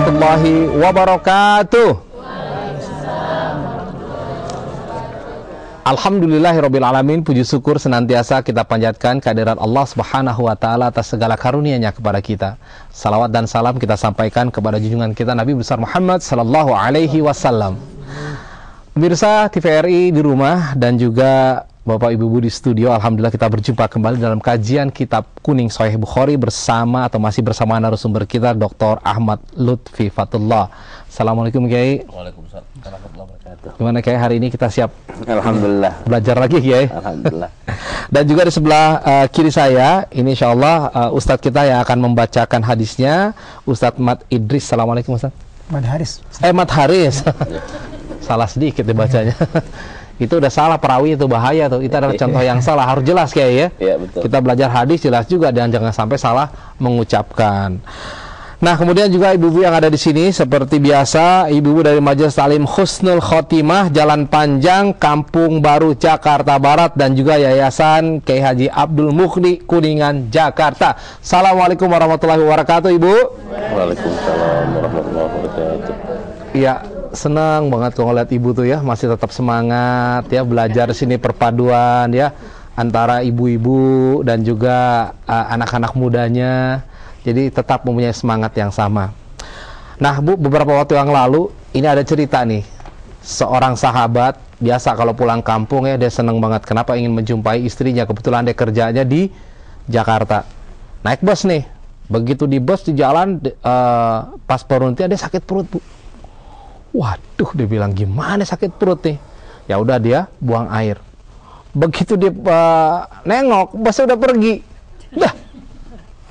warahmatullahi wabarakatuh. Alhamdulillahirrabbilalamin. Puji syukur senantiasa kita panjatkan kehadirat Allah subhanahu wa ta'ala atas segala karunia-Nya kepada kita. Salawat dan salam kita sampaikan kepada junjungan kita Nabi besar Muhammad sallallahu alaihi wasallam. Pemirsa TVRI di rumah dan juga Bapak Ibu di studio, alhamdulillah kita berjumpa kembali dalam kajian Kitab Kuning Sahih Bukhari bersama atau masih bersama narasumber kita Dr. Ahmad Lutfi Fatullah. Assalamualaikum Kiai. Waalaikumsalam warahmatullahi wabarakatuh. Gimana Kiai, hari ini kita siap? Alhamdulillah. Belajar lagi Kiai. Alhamdulillah. Dan juga di sebelah kiri saya, ini insyaallah Ustadz kita yang akan membacakan hadisnya, Ustadz Mat Idris. Assalamualaikum Ustadz. Mat Haris. Mat Haris. Salah sedikit dibacanya. Itu udah salah perawi, itu bahaya tuh. Itu adalah contoh yang salah, harus jelas Kiai ya. Iya, betul. Kita belajar hadis jelas juga dan jangan sampai salah mengucapkan. Nah, kemudian juga ibu-ibu yang ada di sini seperti biasa, ibu-ibu dari Majelis Talim Husnul Khotimah Jalan Panjang, Kampung Baru, Jakarta Barat, dan juga Yayasan Kiai Haji Abdul Mukhni Kuningan, Jakarta. Assalamualaikum warahmatullahi wabarakatuh, Ibu. Waalaikumsalam warahmatullahi wabarakatuh. Iya, senang banget kalau lihat Ibu tuh ya, masih tetap semangat ya belajar di sini, perpaduan ya antara ibu-ibu dan juga anak-anak mudanya. Jadi tetap mempunyai semangat yang sama. Nah Bu, beberapa waktu yang lalu ini ada cerita nih. Seorang sahabat biasa kalau pulang kampung ya, dia senang banget. Kenapa? Ingin menjumpai istrinya. Kebetulan dia kerjanya di Jakarta. Naik bus nih. Begitu di bus di jalan pas berhenti dia sakit perut Bu. Waduh, dia bilang gimana sakit perut nih. Ya udah dia buang air. Begitu dia nengok, busnya udah pergi. Dah.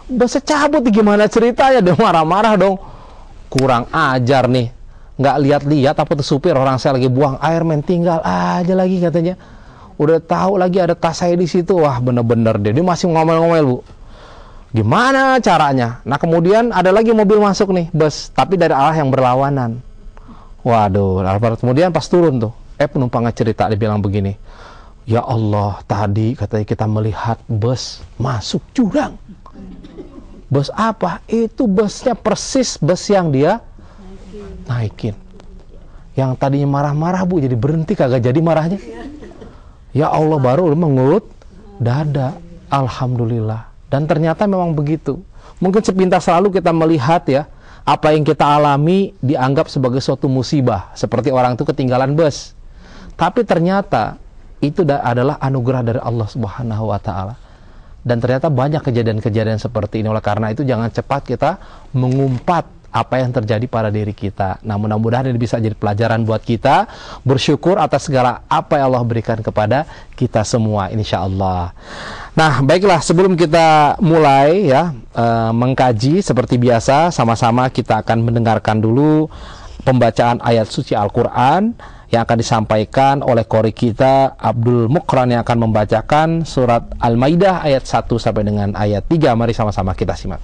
Busnya cabut, gimana ceritanya? Dia marah-marah dong. Kurang ajar nih. Nggak lihat-lihat apa tuh supir, orang saya lagi buang air, main tinggal aja lagi katanya. Udah tahu lagi ada tas saya di situ. Wah, bener-bener dia masih ngomel-ngomel Bu. Gimana caranya? Nah, kemudian ada lagi mobil masuk nih, bus, tapi dari arah yang berlawanan. Waduh, kemudian pas turun tuh, penumpangnya cerita, dia bilang begini. Ya Allah, tadi katanya kita melihat bus masuk jurang. Bus apa? Itu busnya persis bus yang dia naikin. Yang tadinya marah-marah Bu, jadi berhenti, kagak jadi marahnya. Ya Allah, baru mengulut dada. Alhamdulillah. Dan ternyata memang begitu. Mungkin sepintas selalu kita melihat ya, apa yang kita alami dianggap sebagai suatu musibah. Seperti orang itu ketinggalan bus. Tapi ternyata itu adalah anugerah dari Allah Subhanahu wa ta'ala. Dan ternyata banyak kejadian-kejadian seperti ini. Oleh karena itu jangan cepat kita mengumpat apa yang terjadi pada diri kita. Nah, mudah-mudahan ini bisa jadi pelajaran buat kita bersyukur atas segala apa yang Allah berikan kepada kita semua, insya Allah. Nah, baiklah, sebelum kita mulai ya mengkaji seperti biasa, sama-sama kita akan mendengarkan dulu pembacaan ayat suci Al-Quran yang akan disampaikan oleh qori kita Abdul Mukran, yang akan membacakan surat Al-Maidah ayat 1 sampai dengan ayat 3. Mari sama-sama kita simak.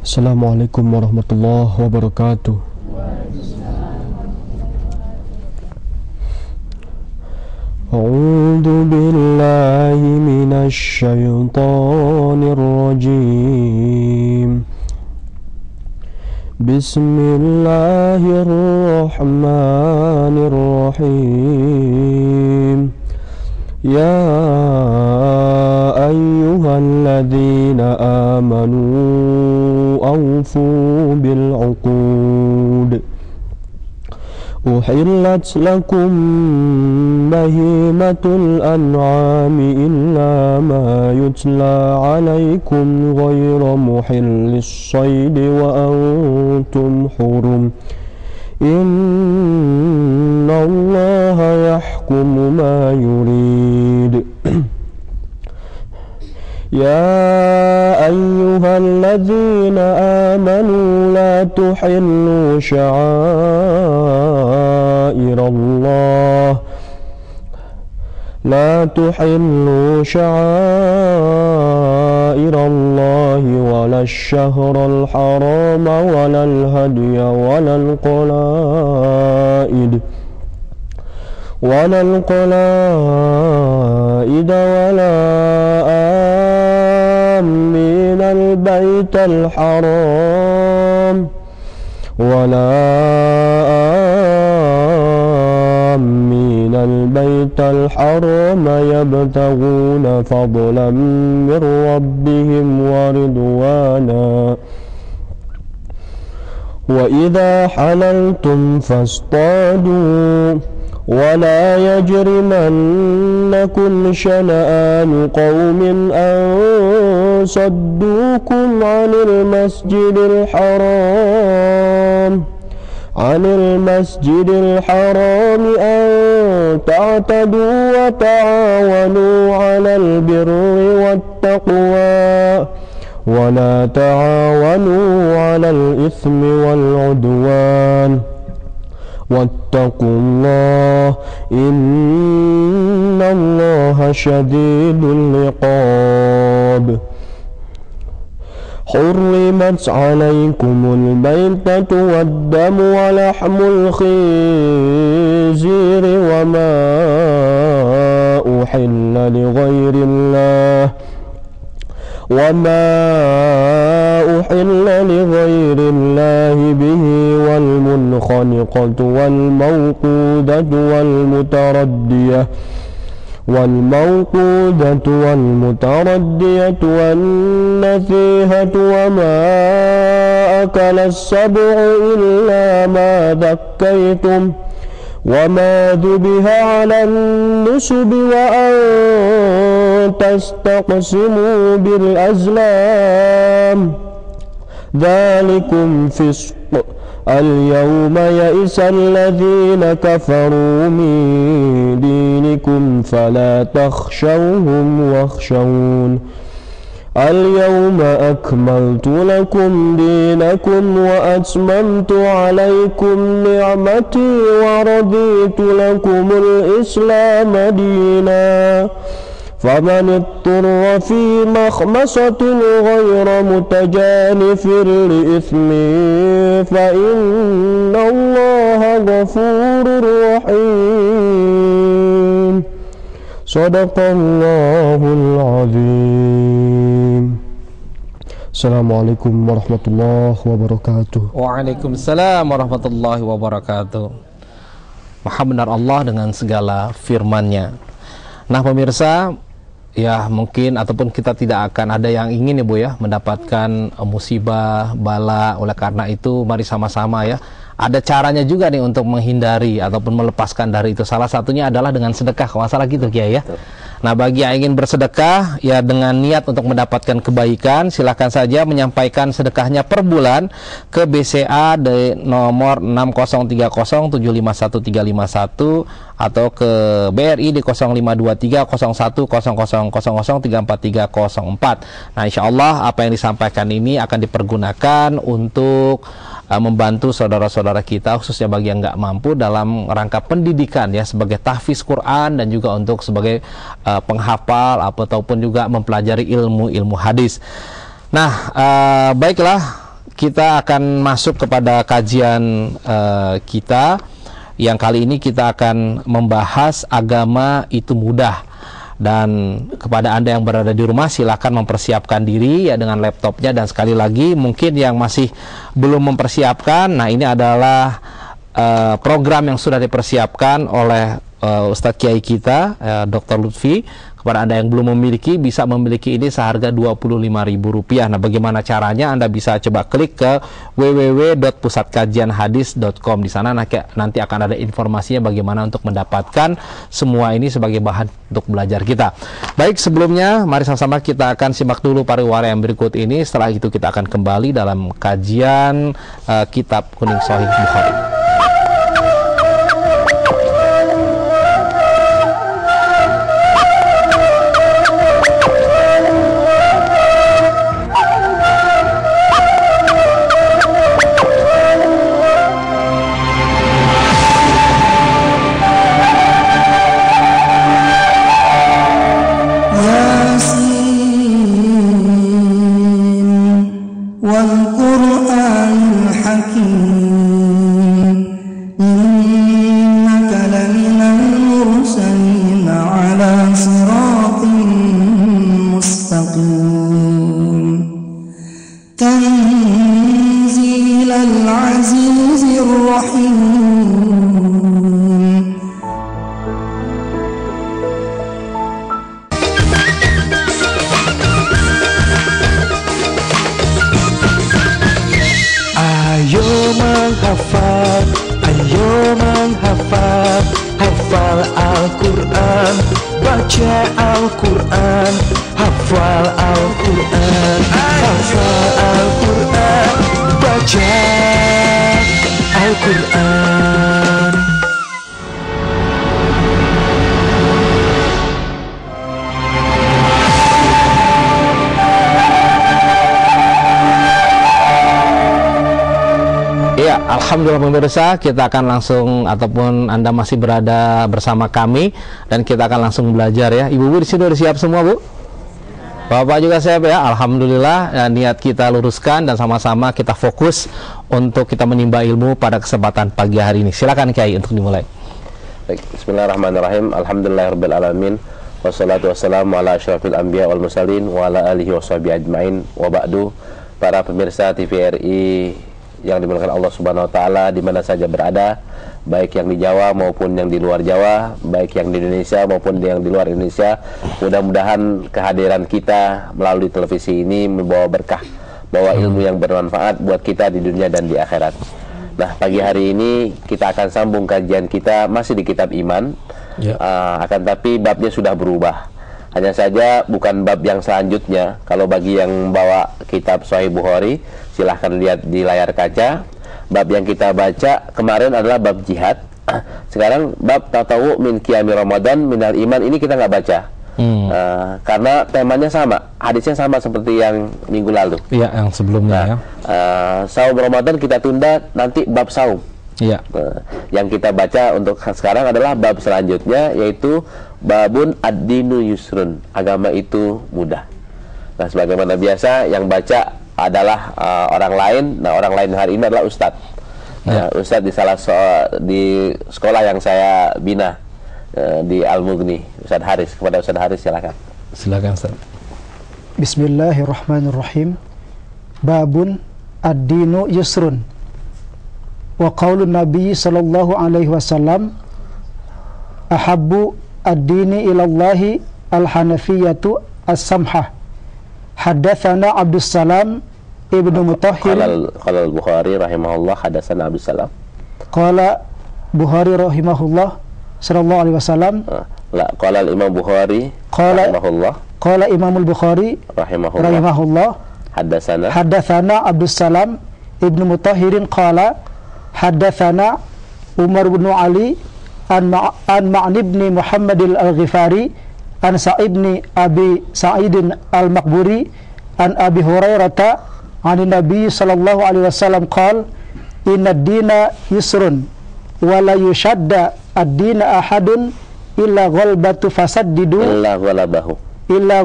Assalamualaikum warahmatullahi wabarakatuh. A'udzu billahi minasy syaithanir rajim. Bismillahirrahmanirrahim. Ya ayyuhalladzina amanu awfu bil 'uqud. Uhillat lakum bahimatul an'ami illa ma yutla 'alaikum ghayra muhillis shaydi wa antum hurum. Inna Allaha yahkumu ma yurid. Ya ayyuhalladzina amanu la tuhillu sya'airallah لا تحلوا شعائر الله ولا الشهر الحرام ولا الهدي ولا القلائد ولا آمين البيت الحرام ولا آمين البيت الحرام يبتغون فضلا من ربهم ورضوانا وإذا حللتم فاصطادوا ولا يجرمنكم شنآن قوم أن صدوكم عن المسجد الحرام أن تعتدوا وتعاونوا على البر والتقوى ولا تعاونوا على الإثم والعدوان واتقوا الله إن الله شديد العقاب حرمت عليكم الميتة والدم ولحم الخنزير وما أحل لغير الله به والمنخنقة والموقودة والنثيهة وما أكل السبع إلا ما ذكيتم وما ذبح على النسب وأن تستقسموا بالأزلام ذلكم فسق اليوم يئس الذين كفروا من دينكم فلا تخشوهم واخشون اليوم أكملت لكم دينكم وأتممت عليكم نعمتي ورضيت لكم الإسلام دينا فمن اضطر في مخمصة غير متجانف لإثم فإن الله غفور رحيم صدق الله العظيم. Assalamualaikum warahmatullahi wabarakatuh. Waalaikumsalam warahmatullahi wabarakatuh. Maha benar Allah dengan segala firman-Nya. Nah pemirsa, ya mungkin ataupun kita tidak akan ada yang ingin ya Bu ya mendapatkan musibah, bala. Oleh karena itu mari sama-sama ya, ada caranya juga nih untuk menghindari ataupun melepaskan dari itu. Salah satunya adalah dengan sedekah, kalau salah gitu Kiai ya. Nah bagi yang ingin bersedekah ya dengan niat untuk mendapatkan kebaikan, silakan saja menyampaikan sedekahnya per bulan ke BCA di nomor 6030751351 atau ke BRI di 05230100003434. Nah insya Allah apa yang disampaikan ini akan dipergunakan untuk membantu saudara-saudara kita khususnya bagi yang nggak mampu dalam rangka pendidikan ya, sebagai tahfiz Quran dan juga untuk sebagai penghafal ataupun juga mempelajari ilmu hadis. Nah baiklah, kita akan masuk kepada kajian kita yang kali ini kita akan membahas agama itu mudah. Dan kepada Anda yang berada di rumah silakan mempersiapkan diri ya dengan laptopnya, dan sekali lagi mungkin yang masih belum mempersiapkan, nah ini adalah program yang sudah dipersiapkan oleh Ustadz Kiai kita Dr. Lutfi. Kepada Anda yang belum memiliki, bisa memiliki ini seharga Rp25.000. Nah bagaimana caranya? Anda bisa coba klik ke www.pusatkajianhadis.com. Di sana nanti akan ada informasinya bagaimana untuk mendapatkan semua ini sebagai bahan untuk belajar kita. Baik, sebelumnya mari sama-sama kita akan simak dulu pariwara yang berikut ini. Setelah itu kita akan kembali dalam kajian kitab Kuning Sahih Bukhari. والقرآن الحكيم Al-Quran, baca Al-Quran, hafal Al-Quran, hafal Al-Quran, baca Al-Quran. Ya, alhamdulillah pemirsa, kita akan langsung ataupun Anda masih berada bersama kami dan kita akan langsung belajar ya. Ibu-ibu di sini sudah siap semua, Bu? Bapak juga siap ya. Alhamdulillah, ya, niat kita luruskan dan sama-sama kita fokus untuk kita menimba ilmu pada kesempatan pagi hari ini. Silakan Kiai untuk dimulai. Baik, bismillahirrahmanirrahim. Alhamdulillahirabbil alamin. Wassalatu wassalamu ala asyrafil anbiya wal mursalin wa ala alihi washabihi ajmain. Wa ba'du. Para pemirsa TVRI yang dimuliakan Allah Subhanahu wa taala di mana saja berada, baik yang di Jawa maupun yang di luar Jawa, baik yang di Indonesia maupun yang di luar Indonesia. Mudah-mudahan kehadiran kita melalui televisi ini membawa berkah, bawa ilmu yang bermanfaat buat kita di dunia dan di akhirat. Nah, pagi hari ini kita akan sambung kajian kita masih di kitab iman. Akan tapi babnya sudah berubah. Hanya saja bukan bab yang selanjutnya. Kalau bagi yang bawa kitab Sahih Bukhari, silahkan lihat di layar kaca. Bab yang kita baca kemarin adalah bab jihad. Sekarang bab tatawu min qiyami Ramadan minal iman, ini kita nggak baca. Karena temanya sama, hadisnya sama seperti yang minggu lalu. Iya, yang sebelumnya. Saum Ramadan kita tunda, nanti bab saum. Iya. Yang kita baca untuk sekarang adalah bab selanjutnya, yaitu babun ad-dinu yusrun, agama itu mudah. Nah, sebagaimana biasa yang baca adalah orang lain. Nah, orang lain hari ini adalah Ustadz. Ustadz di sekolah yang saya bina di Al-Mughni, Ustadz Haris. Kepada Ustadz Haris, silakan. Silakan, Ustadz. Bismillahirrahmanirrahim. Babun ad-dinu yusrun. Wa qaulun Nabi sallallahu alaihi wasallam, ahabbu ad-dini ilallahi al-hanafiyatu as-samhah. Haddatsana Abdus Salam ibnu Mutahhir. Qala al-Bukhari rahimahullah, hadatsana Abdus Salam. Qala Bukhari rahimahullah sallallahu alaihi wasallam. Qala al-Imam Bukhari rahimahullah. Qala Imam al-Bukhari rahimahullah. Haddatsana Abdus Salam ibnu Mutahhirin qala haddatsana Umar bin Ali an Ma'an ibn Muhammad al-Ghifari an Sa'id ibn Abi Sa'id al-Maqburi an Abi Hurairah an Nabi sallallahu alaihi wasallam qala inna ad-dina yusrun wa la yushadda ad-dina ahadun illa ghalbatu fasaddidu illa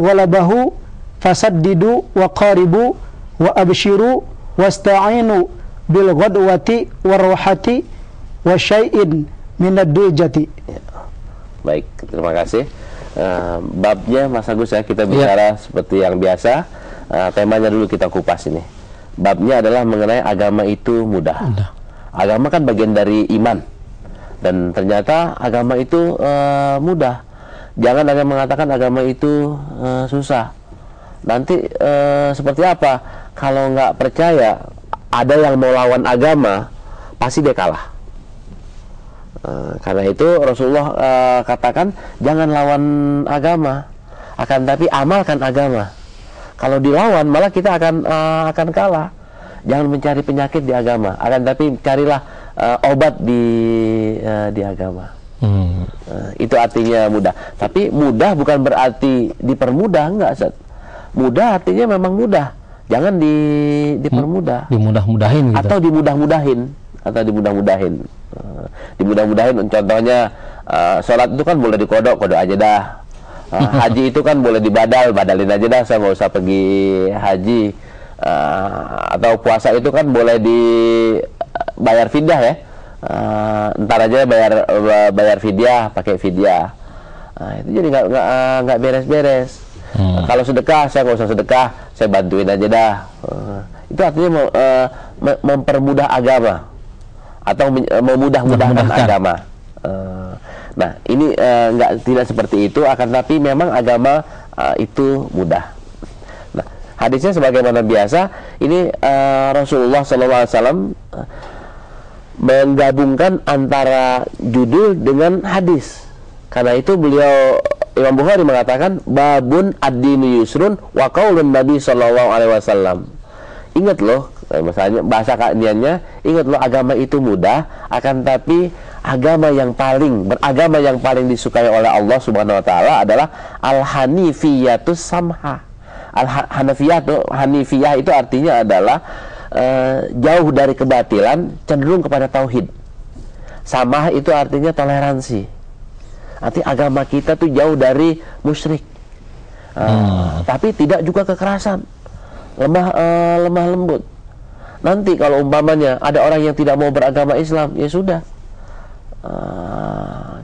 ghalabahu fasaddidu wa qaribu wa abshiru wasta'inu bil ghadwati warwahati wa syai'in minad dujati. Baik, terima kasih. Babnya Mas Agus ya, kita bicara seperti yang biasa. Temanya dulu kita kupas ini. Babnya adalah mengenai agama itu mudah. Agama kan bagian dari iman. Dan ternyata agama itu mudah. Jangan ada yang mengatakan agama itu susah. Nanti seperti apa? Kalau nggak percaya, ada yang mau lawan agama, pasti dia kalah. Karena itu Rasulullah katakan jangan lawan agama, akan tapi amalkan agama. Kalau dilawan malah kita akan kalah. Jangan mencari penyakit di agama, akan tapi carilah obat di agama. Itu artinya mudah. Tapi mudah bukan berarti dipermudah, enggak, Ustaz. Mudah artinya memang mudah. Jangan dipermudah. Dimudah-mudahin gitu. Atau dimudah-mudahin. Dimudah-mudahin, contohnya sholat itu kan boleh dikodok aja dah. Haji itu kan boleh badalin aja dah, saya nggak usah pergi haji. Atau puasa itu kan boleh dibayar fidyah ya. Ntar aja bayar fidyah, pakai fidyah. Itu jadi nggak beres-beres. Kalau sedekah, saya nggak usah sedekah, saya bantuin aja dah. Itu artinya mempermudah agama atau memudah-mudahkan agama. Nah, ini tidak seperti itu, akan tapi memang agama itu mudah. Nah, hadisnya sebagaimana biasa, ini Rasulullah SAW menggabungkan antara judul dengan hadis. Karena itu beliau Imam Bukhari mengatakan babun ad-dinu yusrun wa qaulun Nabi sallallahu alaihi wasallam. Ingat loh, misalnya bahasa keiniannya, ingat loh agama itu mudah, akan tapi agama yang paling disukai oleh Allah Subhanahu wa taala adalah al-hanifiyatus samha. Hanifiyah itu artinya adalah jauh dari kebatilan, cenderung kepada tauhid. Samah itu artinya toleransi. Arti agama kita tuh jauh dari musyrik, tapi tidak juga kekerasan, lemah lembut. Nanti kalau umpamanya ada orang yang tidak mau beragama Islam, ya sudah,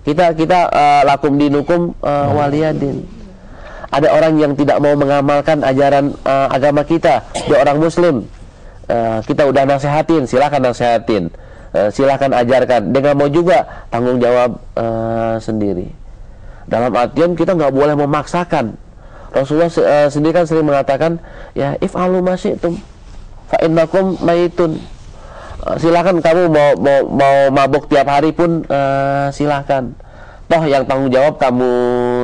kita lakum dinukum waliyadin. Ada orang yang tidak mau mengamalkan ajaran agama kita, dia orang Muslim, kita udah nasehatin, silakan nasehatin. Silahkan ajarkan. Dia nggak mau juga, tanggung jawab sendiri. Dalam artian kita nggak boleh memaksakan. Rasulullah sendiri kan sering mengatakan, ya if'alu ma syi'tum fa innakum maitun. Silahkan kamu mau mabuk tiap hari pun silahkan. Toh yang tanggung jawab kamu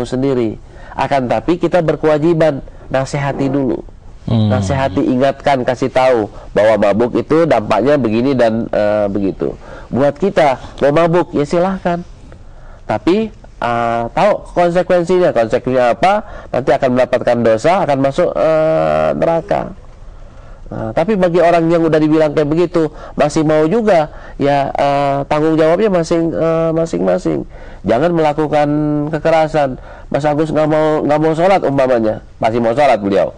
sendiri. Akan tapi kita berkewajiban nasihati dulu. Nasihati, ingatkan, kasih tahu bahwa mabuk itu dampaknya begini dan begitu. Buat kita mau mabuk ya silahkan, tapi tahu konsekuensinya apa, nanti akan mendapatkan dosa, akan masuk neraka. Tapi bagi orang yang udah dibilang kayak begitu masih mau juga, ya tanggung jawabnya masing-masing. Jangan melakukan kekerasan. Mas Agus nggak mau sholat umpamanya, masih mau sholat beliau.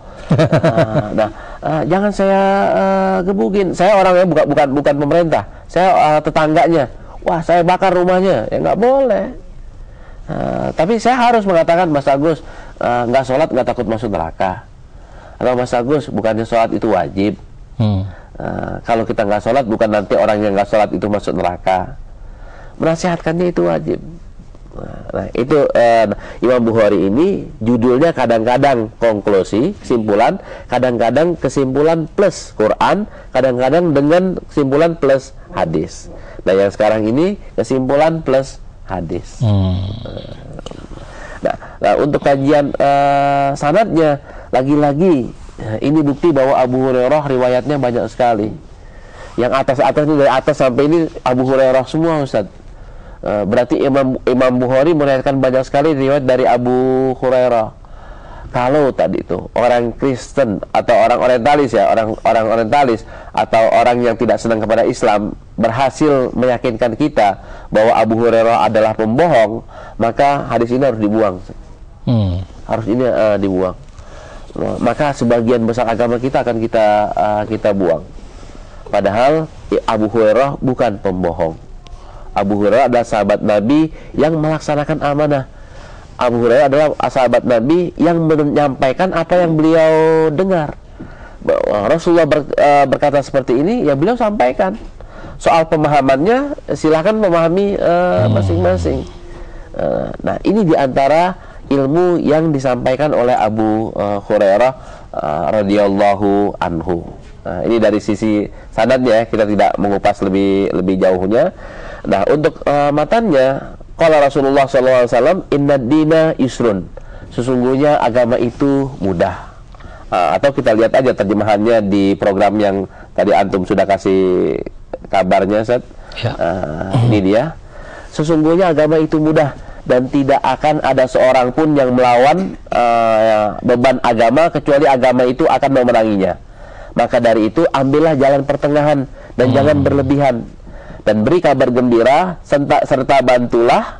Jangan saya gebukin. Saya orangnya bukan pemerintah. Saya tetangganya. Wah, saya bakar rumahnya. Ya nggak boleh. Tapi saya harus mengatakan, Mas Agus nggak sholat nggak takut masuk neraka. Atau Mas Agus, bukannya sholat itu wajib. Kalau kita nggak sholat, bukan nanti orang yang nggak sholat itu masuk neraka. Menasihatkannya itu wajib. Nah, itu Imam Bukhari ini judulnya kadang-kadang konklusi, kesimpulan, kadang-kadang kesimpulan plus Quran, kadang-kadang dengan kesimpulan plus hadis. Nah, yang sekarang ini kesimpulan plus hadis. Nah, untuk kajian sanadnya, lagi-lagi ini bukti bahwa Abu Hurairah riwayatnya banyak sekali. Yang atas-atas ini, dari atas sampai ini Abu Hurairah semua, Ustaz. Berarti Imam Bukhari meriwayatkan banyak sekali riwayat dari Abu Hurairah. Kalau tadi itu orang Kristen atau orang orientalis, ya, orang orientalis atau orang yang tidak senang kepada Islam berhasil meyakinkan kita bahwa Abu Hurairah adalah pembohong, maka hadis ini harus dibuang. Harus ini dibuang. Maka sebagian besar agama kita akan kita buang. Padahal Abu Hurairah bukan pembohong. Abu Hurairah adalah sahabat Nabi yang melaksanakan amanah. Abu Hurairah adalah sahabat Nabi yang menyampaikan apa yang beliau dengar. Rasulullah berkata seperti ini, ya beliau sampaikan. Soal pemahamannya, silakan memahami masing-masing. Nah, ini diantara ilmu yang disampaikan oleh Abu Hurairah radhiyallahu anhu. Nah, ini dari sisi sanadnya, kita tidak mengupas lebih jauhnya. Nah, untuk matannya, qala Rasulullah SAW, inna dina yusrun, sesungguhnya agama itu mudah. Atau kita lihat aja terjemahannya di program yang tadi antum sudah kasih kabarnya, Ustaz. Ya. Ini dia. Sesungguhnya agama itu mudah dan tidak akan ada seorang pun yang melawan beban agama kecuali agama itu akan memenanginya. Maka dari itu ambillah jalan pertengahan dan jangan berlebihan. Dan beri kabar gembira serta bantulah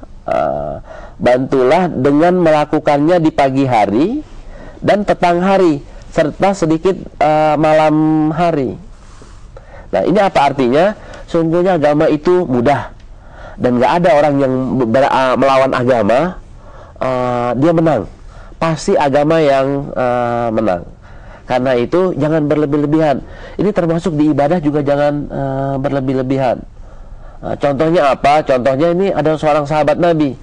dengan melakukannya di pagi hari dan petang hari serta sedikit malam hari. Nah, ini apa artinya? Sungguhnya agama itu mudah dan gak ada orang yang melawan agama dia menang. Pasti agama yang menang. Karena itu jangan berlebih-lebihan. Ini termasuk di ibadah juga jangan berlebih-lebihan. Contohnya apa? Contohnya ini ada seorang sahabat Nabi.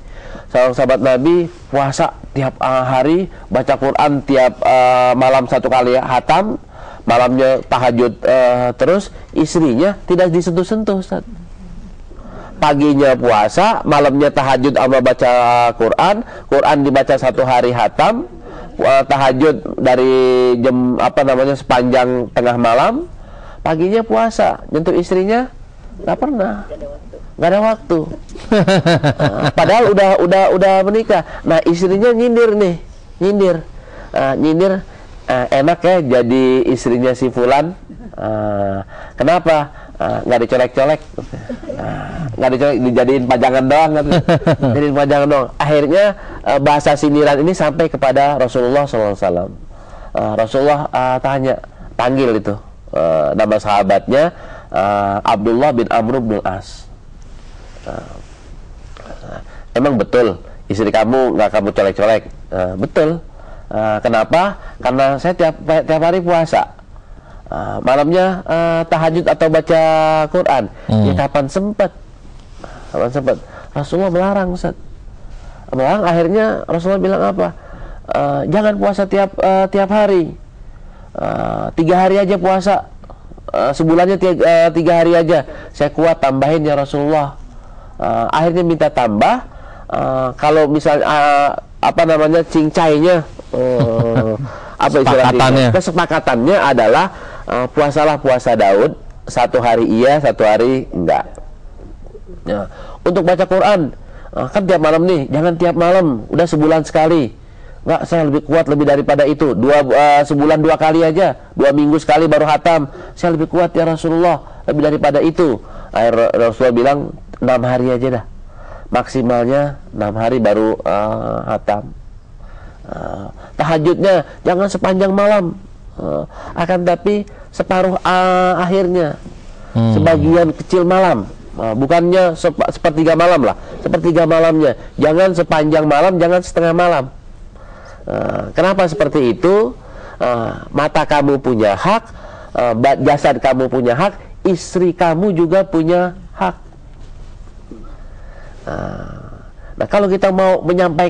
Seorang sahabat Nabi puasa tiap hari, baca Quran tiap malam 1 kali hatam, malamnya tahajud terus, istrinya tidak disentuh-sentuh, Ustaz. paginya puasa, malamnya tahajud sama baca Quran, Quran dibaca 1 hari hatam, tahajud dari jam sepanjang tengah malam, paginya puasa, nyentuh istrinya nggak pernah, nggak ada waktu. Padahal udah menikah. Nah, istrinya nyindir nih, nyindir, enak ya jadi istrinya si Fulan. Kenapa? Nggak dicolek-colek, nggak dicolek, dijadiin pajangan doang, jadiin pajangan doang. Akhirnya bahasa sindiran ini sampai kepada Rasulullah SAW. Rasulullah panggil itu nama sahabatnya Abdullah bin Amr bin As. Emang betul istri kamu nggak kamu colek-colek? Betul. Kenapa? Karena saya tiap hari puasa. Malamnya tahajud atau baca Quran. Ya kapan sempat? Kapan sempat? Rasulullah melarang, Ustaz. Melarang, akhirnya Rasulullah bilang apa? Jangan puasa tiap hari. 3 hari aja puasa. Sebulannya 3 hari aja. Saya kuat, tambahin ya Rasulullah. Akhirnya minta tambah. Kalau misalnya cincainya, apa istilahnya? Kesepakatannya adalah puasalah puasa Daud, 1 hari iya, 1 hari enggak. Ya. Untuk baca Quran, kan tiap malam nih, jangan tiap malam, udah sebulan sekali. Enggak, saya lebih kuat lebih daripada itu. Sebulan 2 kali aja, 2 minggu sekali baru hatam. Saya lebih kuat ya Rasulullah, lebih daripada itu. Rasulullah bilang 6 hari aja dah. Maksimalnya 6 hari baru hatam. Tahajudnya jangan sepanjang malam, akan tapi separuh akhirnya, sebagian kecil malam, bukannya sepertiga malam lah, sepertiga malamnya. Jangan sepanjang malam, jangan setengah malam. Kenapa seperti itu? Mata kamu punya hak, jasad kamu punya hak, istri kamu juga punya hak. Nah, kalau kita mau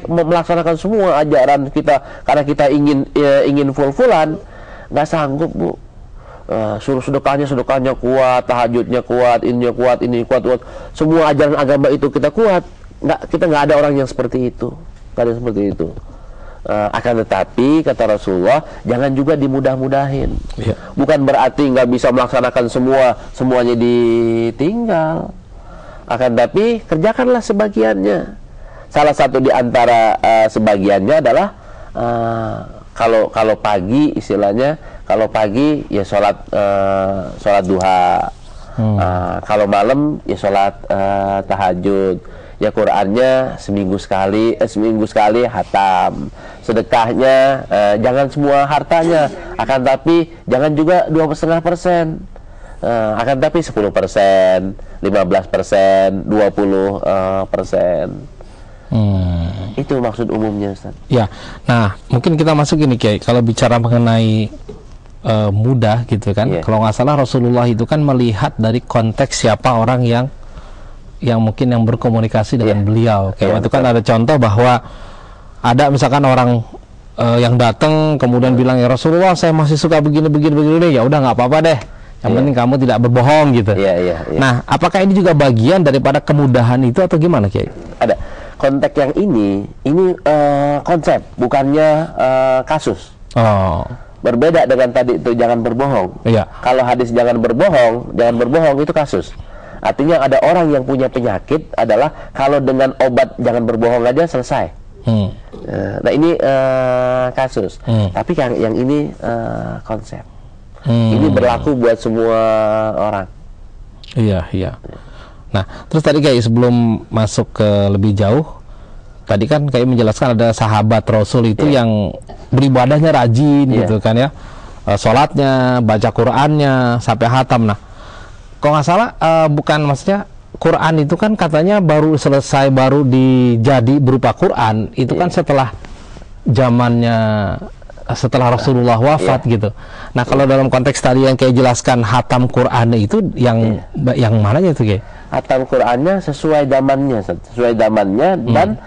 melaksanakan semua ajaran kita karena kita ingin full-fullan, nggak sanggup, Bu. Suruh sedekahnya kuat, tahajudnya kuat, ini kuat, semua ajaran agama itu kita kuat. Kita nggak ada orang yang seperti itu, nggak ada seperti itu. Akan tetapi kata Rasulullah, jangan juga dimudah-mudahin. Ya. Bukan berarti nggak bisa melaksanakan semuanya ditinggal. Akan tapi kerjakanlah sebagiannya. Salah satu di antara sebagiannya adalah kalau pagi istilahnya, kalau pagi ya sholat duha, kalau malam ya sholat tahajud, ya Qurannya seminggu sekali hatam, sedekahnya jangan semua hartanya, akan tapi jangan juga 2,5%, akan tapi 10%, 15%, 20%. Itu maksud umumnya, Ustaz. Ya, nah mungkin kita masuk ini, Kiai. Kalau bicara mengenai mudah gitu kan, kalau nggak salah Rasulullah itu kan melihat dari konteks siapa orang yang mungkin yang berkomunikasi dengan beliau. Kayak itu kan ada contoh bahwa ada misalkan orang yang datang kemudian bilang, ya Rasulullah saya masih suka begini, ya udah nggak apa-apa deh. Yang penting kamu tidak berbohong gitu. Nah, apakah ini juga bagian daripada kemudahan itu atau gimana, Kiai? Ada. Konteks yang ini konsep, bukannya kasus. Berbeda dengan tadi itu jangan berbohong. Kalau hadis jangan berbohong itu kasus. Artinya ada orang yang punya penyakit adalah kalau dengan obat jangan berbohong aja selesai. Nah ini kasus. Tapi yang ini konsep. Ini berlaku buat semua orang. Iya. Nah, terus tadi kayak sebelum masuk ke lebih jauh, tadi kan kayak menjelaskan ada sahabat Rasul itu yang beribadahnya rajin gitu kan ya, sholatnya, baca Qurannya sampai hatam. Nah, kalau nggak salah bukan, maksudnya Quran itu kan katanya baru selesai, baru dijadi berupa Quran itu kan setelah zamannya, setelah Rasulullah wafat gitu. Nah, kalau dalam konteks tadi yang kayak jelaskan hatam Quran itu yang mananya itu kayak? Hatam Qurannya sesuai zamannya, dan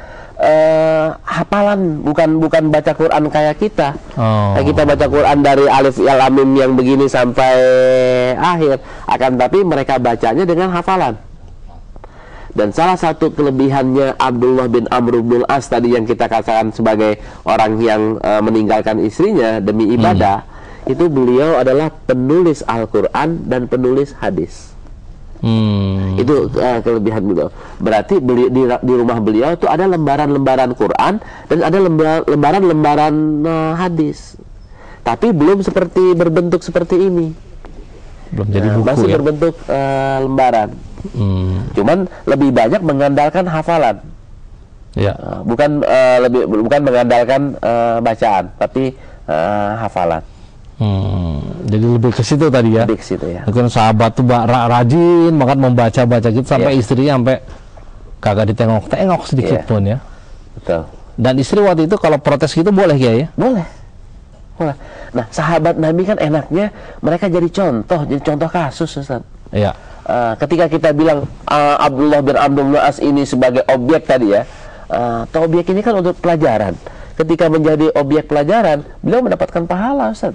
hafalan, bukan baca Quran kayak kita. Kayak kita baca Quran dari alif ya lam mim yang begini sampai akhir, akan tapi mereka bacanya dengan hafalan. Dan salah satu kelebihannya Abdullah bin Amr bin As tadi yang kita katakan sebagai orang yang meninggalkan istrinya demi ibadah, itu beliau adalah penulis Al-Quran dan penulis hadis. Itu kelebihan beliau. Berarti di rumah beliau itu ada lembaran-lembaran Quran dan ada lembaran-lembaran hadis. Tapi belum berbentuk seperti ini. Belum jadi buku, masih berbentuk lembaran. Cuman lebih banyak mengandalkan hafalan. Ya. Bukan mengandalkan bacaan, tapi hafalan. Jadi lebih ke situ tadi ya. Lebih ke situ ya. Mungkin sahabat tuh rajin banget membaca gitu sampai istrinya sampai kagak ditengok sedikit pun ya. Betul. Dan istri waktu itu kalau protes gitu boleh ya? Boleh. Nah, sahabat Nabi kan enaknya mereka jadi contoh kasus, Ustaz. Iya. Ketika kita bilang Abdullah bin Amr bin As ini sebagai objek tadi ya, objek ini kan untuk pelajaran. Ketika menjadi objek pelajaran, beliau mendapatkan pahala, Ustaz.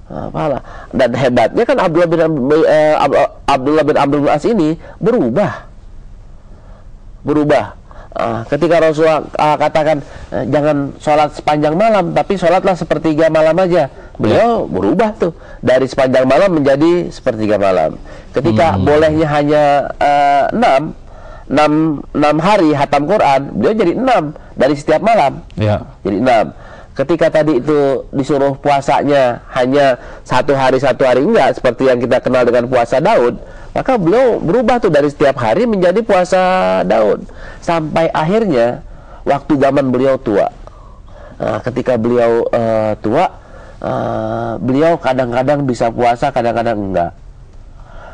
Pahala. Dan hebatnya kan Abdullah bin Amr bin As ini berubah. Ketika Rasulullah katakan jangan sholat sepanjang malam, tapi sholatlah sepertiga malam aja, beliau berubah tuh dari sepanjang malam menjadi sepertiga malam. Ketika bolehnya hanya 6 hari hatam Quran, beliau jadi 6 dari setiap malam. Jadi 6. Ketika tadi itu disuruh puasanya hanya 1 hari enggak seperti yang kita kenal dengan puasa Daud, maka beliau berubah tuh dari setiap hari menjadi puasa Daud. Sampai akhirnya waktu zaman beliau tua. Ketika beliau tua, beliau kadang-kadang bisa puasa, kadang-kadang enggak.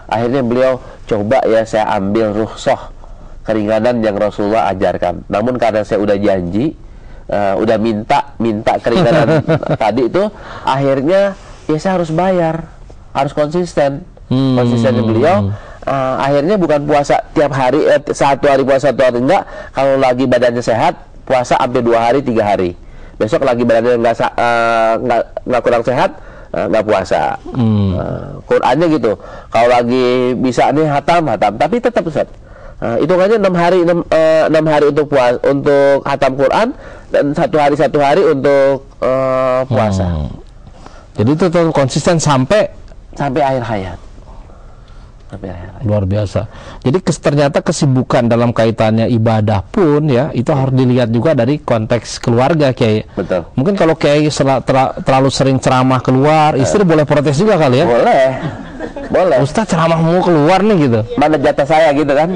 Akhirnya beliau coba ya saya ambil rukhsah keringanan yang Rasulullah ajarkan. Namun karena saya udah janji, udah minta keringanan tadi itu, akhirnya ya saya harus bayar, harus konsisten. Konsistennya beliau akhirnya bukan puasa tiap hari, 1 hari puasa 1 hari enggak. Kalau lagi badannya sehat, puasa hampir 2 hari 3 hari. Besok lagi badannya nggak kurang sehat, nggak puasa. Qurannya gitu, kalau lagi bisa nih hatam, tapi tetap Ustaz. Hitungannya 6 hari untuk hatam Quran dan 1 hari untuk puasa. Jadi itu tetap konsisten sampai akhir hayat. Luar biasa. Jadi ternyata kesibukan dalam kaitannya ibadah pun ya itu harus dilihat juga dari konteks keluarga, Kiai. Betul. Mungkin kalau Kiai terlalu sering ceramah keluar, istri boleh protes juga kali ya? Boleh. Ustaz ceramah mau keluar nih gitu. Mana jatah saya gitu kan?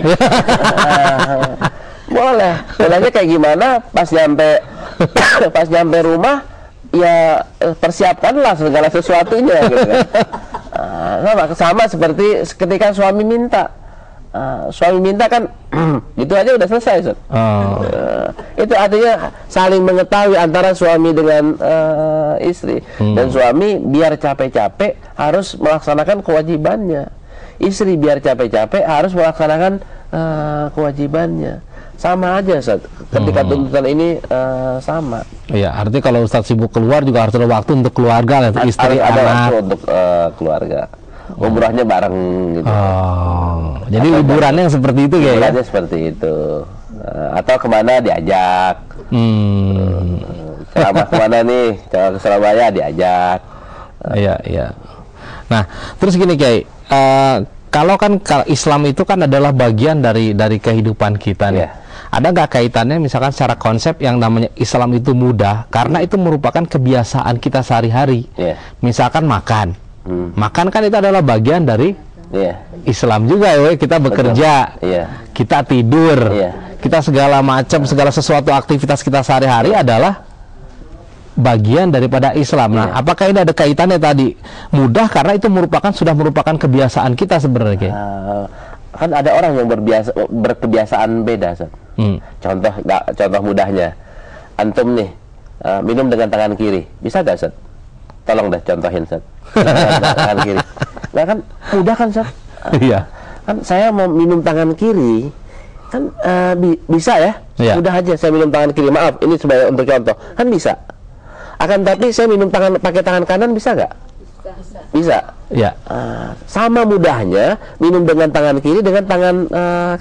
Boleh. Bolehnya kayak gimana? Pas nyampe rumah ya persiapkanlah segala sesuatunya gitu kan. Sama seperti ketika suami minta. Suami minta kan itu aja udah selesai, Ustaz. Itu artinya saling mengetahui antara suami dengan istri. Dan suami biar capek-capek harus melaksanakan kewajibannya. Istri biar capek-capek harus melaksanakan kewajibannya. Sama aja, Ustaz. Ketika tuntutan ini sama. Iya, artinya kalau Ustaz sibuk keluar juga harus ada waktu untuk keluarga, istri, ada anak. waktu untuk keluarga. Umrahnya bareng gitu. Jadi liburannya yang seperti itu ya? Liburannya seperti itu. Atau kemana diajak. Ceramah kemana nih? Ke Surabaya diajak. Iya. Nah, terus gini Kiai, kalau Islam itu kan adalah bagian dari kehidupan kita nih. Ada nggak kaitannya misalkan secara konsep yang namanya Islam itu mudah karena itu merupakan kebiasaan kita sehari-hari. Misalkan makan. Makan kan itu adalah bagian dari Islam juga ya. Kita bekerja, kita tidur, kita segala sesuatu aktivitas kita sehari-hari adalah bagian daripada Islam. Nah, apakah ini ada kaitannya tadi mudah karena itu sudah merupakan kebiasaan kita sebenarnya? Kan ada orang yang berkebiasaan beda, Ustaz. Contoh mudahnya, antum nih minum dengan tangan kiri, bisa gak, Ustaz? Tolong dah contohin, Ustaz. Tangan kiri. Nah kan mudah kan, Ustaz? Iya. Kan saya mau minum tangan kiri, kan bisa ya? Mudah aja saya minum tangan kiri. Maaf, ini sebagai untuk contoh. Kan bisa. Akan tapi saya minum pakai tangan kanan bisa gak? Bisa. Ya. Sama mudahnya minum dengan tangan kiri dengan tangan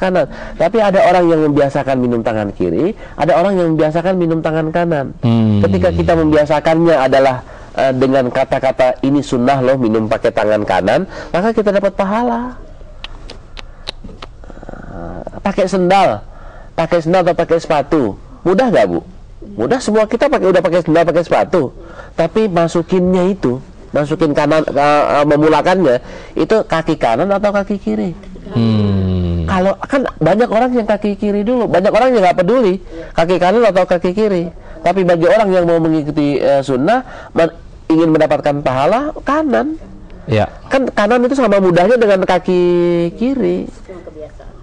kanan. Tapi ada orang yang membiasakan minum tangan kiri, ada orang yang membiasakan minum tangan kanan. Ketika kita membiasakannya adalah dengan kata-kata ini sunnah loh minum pakai tangan kanan, maka kita dapat pahala. Pakai sendal atau pakai sepatu, mudah nggak Bu? Mudah, semua kita udah pakai sendal, pakai sepatu. Tapi masukin kanan, memulakannya itu kaki kanan atau kaki kiri. Kalau kan banyak orang yang kaki kiri dulu, banyak orang yang nggak peduli kaki kanan atau kaki kiri. Tapi bagi orang yang mau mengikuti sunnah, ingin mendapatkan pahala, kanan. Ya. Kan kanan itu sama mudahnya dengan kaki kiri.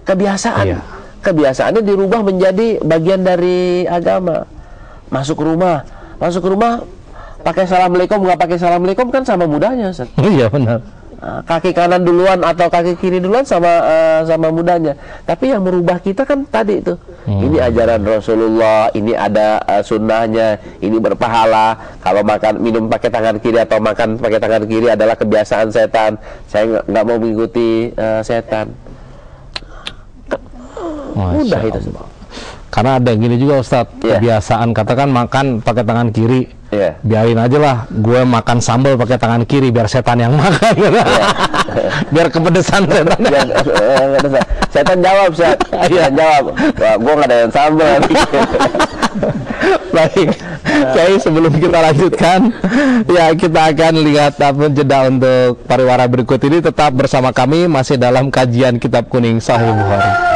Kebiasaan. Iya. Kebiasaannya dirubah menjadi bagian dari agama. Masuk rumah pakai assalamualaikum, nggak pakai assalamualaikum kan sama mudahnya, Ustaz. Iya benar. Kaki kanan duluan atau kaki kiri duluan sama mudahnya. Tapi yang merubah kita kan tadi itu. Ini ajaran Rasulullah, ini ada sunnahnya, ini berpahala. Kalau minum pakai tangan kiri atau makan pakai tangan kiri adalah kebiasaan setan. Saya nggak mau mengikuti setan. Mudah itu. Karena ada yang gini juga Ustadz, kebiasaan katakan makan pakai tangan kiri, biarin aja lah, gue makan sambal pakai tangan kiri biar setan yang makan, biar kepedesan setan. Setan jawab, setan jawab, gue nggak ada yang sambal. Baik, Kiai, sebelum kita lanjutkan, ya kita akan lihat jeda untuk pariwara berikut ini. Tetap bersama kami masih dalam kajian Kitab Kuning Sahih Bukhari.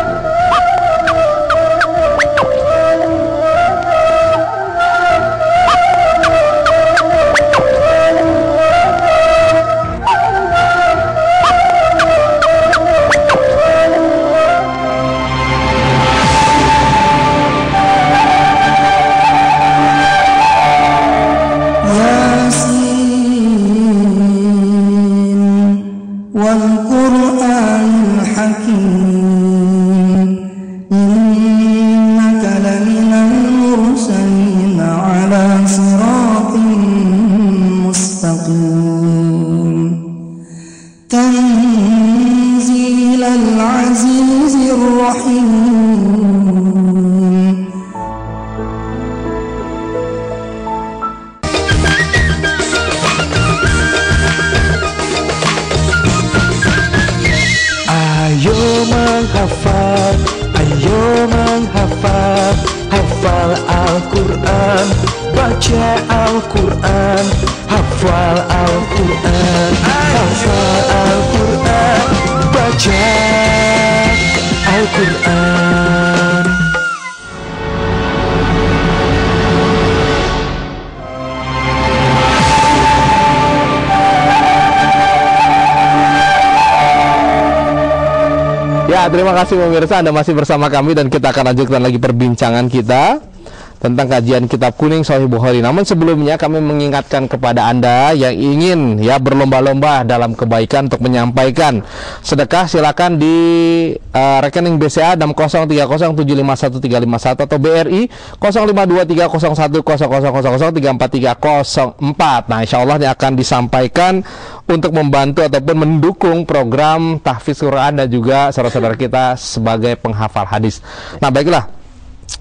Hafal Al-Quran, baca Al-Quran, hafal Al-Quran, hafal Al-Quran, baca Al-Quran. Ya, terima kasih pemirsa, Anda masih bersama kami dan kita akan lanjutkan lagi perbincangan kita tentang kajian Kitab Kuning Sahih Bukhari. Namun sebelumnya kami mengingatkan kepada Anda yang ingin berlomba-lomba dalam kebaikan untuk menyampaikan sedekah, silakan di rekening BCA 6030751351 atau BRI 052301000034. Nah, insya Allah ini akan disampaikan untuk membantu ataupun mendukung program tahfiz Quran dan juga saudara-saudara kita sebagai penghafal hadis. Nah, baiklah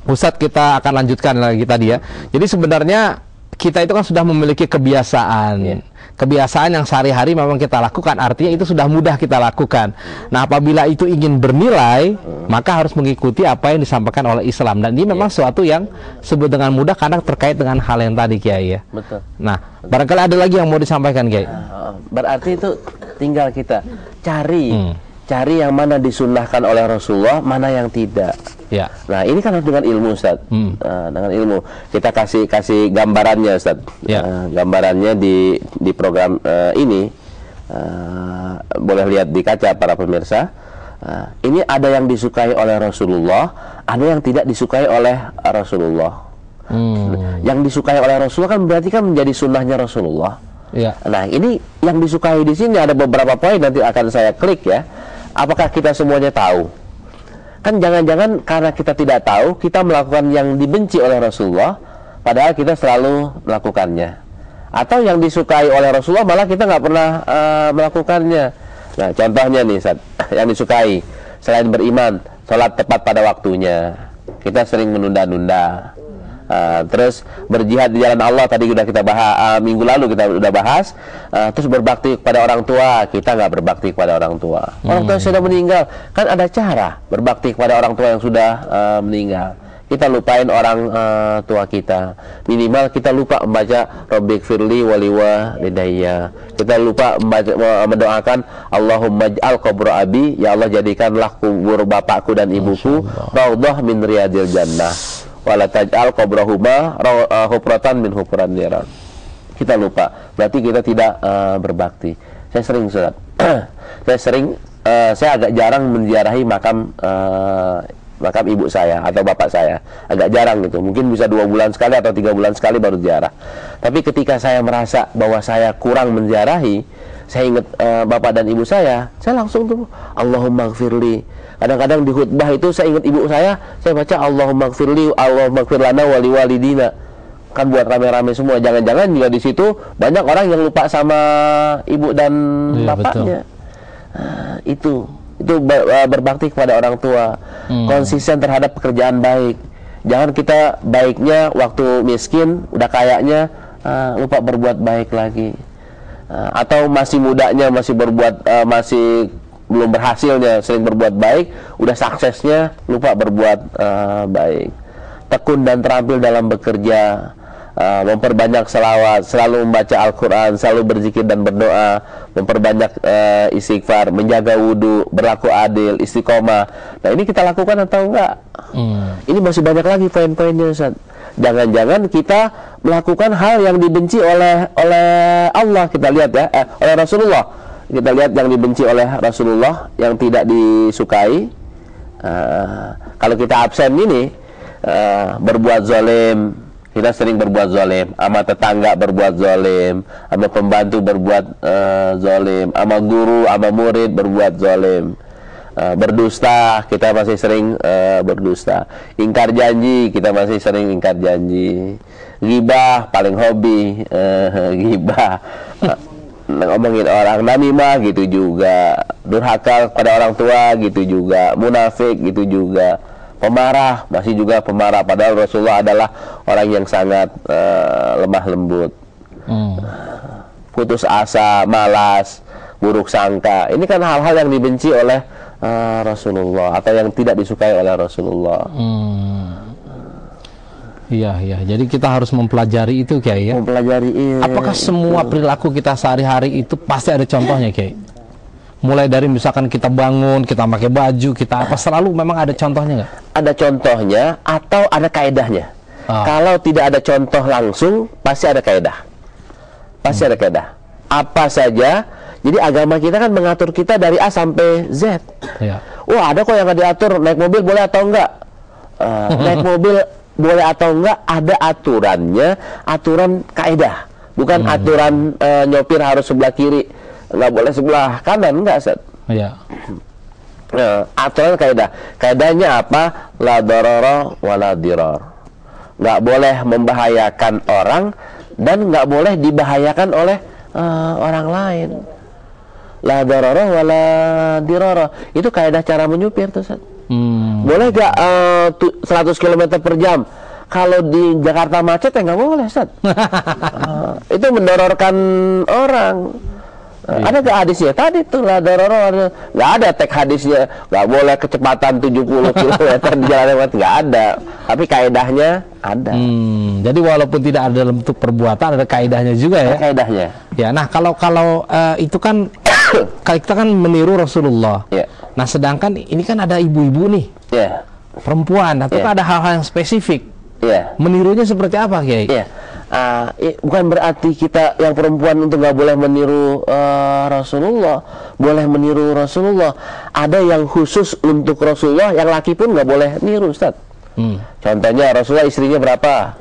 Ustadz, kita akan lanjutkan lagi tadi ya. Jadi sebenarnya kita itu kan sudah memiliki kebiasaan. Kebiasaan yang sehari-hari memang kita lakukan, artinya itu sudah mudah kita lakukan. Nah, apabila itu ingin bernilai, maka harus mengikuti apa yang disampaikan oleh Islam. Dan ini memang sesuatu yang sebut dengan mudah karena terkait dengan hal yang tadi, Kiai ya. Betul. Nah, barangkali ada lagi yang mau disampaikan, Kiai. Berarti itu tinggal kita cari yang mana disunnahkan oleh Rasulullah, mana yang tidak. Ya. Nah, ini kan dengan ilmu, Ustaz. Dengan ilmu kita kasih gambarannya, Ustaz. Gambarannya di program ini boleh lihat di kaca para pemirsa. Ini ada yang disukai oleh Rasulullah, ada yang tidak disukai oleh Rasulullah. Yang disukai oleh Rasulullah kan berarti kan menjadi sunnahnya Rasulullah. Ya. Nah, ini yang disukai di sini ada beberapa poin, nanti akan saya klik ya. Apakah kita semuanya tahu? Kan jangan-jangan karena kita tidak tahu, kita melakukan yang dibenci oleh Rasulullah, padahal kita selalu melakukannya. Atau yang disukai oleh Rasulullah malah kita nggak pernah melakukannya. Nah, contohnya nih, Ustaz, yang disukai selain beriman, sholat tepat pada waktunya, kita sering menunda-nunda. Terus berjihad di jalan Allah, tadi sudah kita bahas, minggu lalu kita sudah bahas. Terus berbakti kepada orang tua, kita nggak berbakti kepada orang tua. Orang tua yang sudah meninggal, kan ada cara berbakti kepada orang tua yang sudah meninggal. Kita lupain orang tua kita. Minimal kita lupa membaca Rabbik firli waliwa lidayya. Kita lupa mendoakan Allahumma ij'al qabra abi, ya Allah jadikanlah kubur bapakku dan ibuku raudhah min riyadil jannah. Wala taj'al qabrahuma hufratan min hufran niran. Kita lupa, berarti kita tidak berbakti. Saya sering, Ustaz. Saya agak jarang menziarahi makam ibu saya atau bapak saya. Agak jarang gitu. Mungkin bisa 2 bulan sekali atau 3 bulan sekali baru ziarah. Tapi ketika saya merasa bahwa saya kurang menziarahi, saya ingat bapak dan ibu saya langsung tuh Allahumma gfirli. Kadang-kadang di khutbah itu saya ingat ibu saya baca Allahumma gfirli, Allahumma gfir lana wali walidina. Kan buat rame-rame semua. Jangan-jangan juga di situ banyak orang yang lupa sama ibu dan bapaknya. Itu berbakti kepada orang tua. Konsisten terhadap pekerjaan baik. Jangan kita baiknya waktu miskin, udah kayaknya lupa berbuat baik lagi. Atau masih mudanya masih berbuat masih belum berhasilnya sering berbuat baik, udah suksesnya lupa berbuat baik. Tekun dan terampil dalam bekerja, memperbanyak selawat, selalu membaca Al-Quran, selalu berzikir dan berdoa, memperbanyak istighfar, menjaga wudhu, berlaku adil, istiqomah. Nah, ini kita lakukan atau enggak? Ini masih banyak lagi poin-poinnya, Ustaz. Jangan-jangan kita melakukan hal yang dibenci oleh Allah. Kita lihat ya, oleh Rasulullah. Kita lihat yang dibenci oleh Rasulullah, yang tidak disukai. Kalau kita absen ini, berbuat zalim, kita sering berbuat zalim, sama tetangga berbuat zalim, sama pembantu berbuat zalim, sama guru, sama murid berbuat zalim. Berdusta, kita masih sering berdusta. Ingkar janji, kita masih sering ingkar janji. Ghibah, paling hobi ghibah. Ngomongin orang, namimah gitu juga, durhaka pada orang tua gitu juga, munafik gitu juga, pemarah, masih juga pemarah, padahal Rasulullah adalah orang yang sangat lemah lembut. Putus asa, malas, buruk sangka, ini kan hal-hal yang dibenci oleh Rasulullah atau yang tidak disukai oleh Rasulullah. Iya. Jadi kita harus mempelajari itu, Kiai ya. Mempelajari. Apakah semua perilaku kita sehari-hari itu pasti ada contohnya, Kiai? Mulai dari misalkan kita bangun, kita pakai baju, kita apa, selalu memang ada contohnya nggak? Ada contohnya atau ada kaedahnya. Kalau tidak ada contoh langsung, pasti ada kaedah. Pasti ada kaedah. Apa saja. Jadi agama kita kan mengatur kita dari A sampai Z. Ya. Wah, ada kok yang nggak diatur, naik mobil boleh atau enggak? Naik mobil boleh atau enggak, ada aturannya, aturan kaedah, bukan aturan nyopir harus sebelah kiri, nggak boleh sebelah kanan, enggak, Ustaz. Iya. Aturan kaedah, kaedahnya apa? La darara wa la dirar. Nggak boleh membahayakan orang dan nggak boleh dibahayakan oleh orang lain. La darara wa la dirar. Itu kaedah cara menyupir tuh, Ustaz. Boleh gak 100 km per jam? Kalau di Jakarta macet ya nggak boleh, Ustaz. Itu mendororkan orang. Ada gak hadisnya? Tadi tuh lah dororo, nggak ada teks hadisnya. Nggak boleh kecepatan 70 km di jalan lewat, nggak ada. Tapi kaedahnya ada. Jadi walaupun tidak ada dalam bentuk perbuatan, ada kaedahnya juga ya. Kaedahnya. Ya, nah kalau itu kan kita kan meniru Rasulullah. Yeah. Nah, sedangkan ini kan ada ibu-ibu nih, perempuan, tapi kan ada hal-hal yang spesifik. Menirunya seperti apa, Kiai? Bukan berarti kita yang perempuan untuk nggak boleh meniru Rasulullah, boleh meniru Rasulullah. Ada yang khusus untuk Rasulullah, yang laki pun nggak boleh niru, Ustaz. Contohnya Rasulullah istrinya berapa?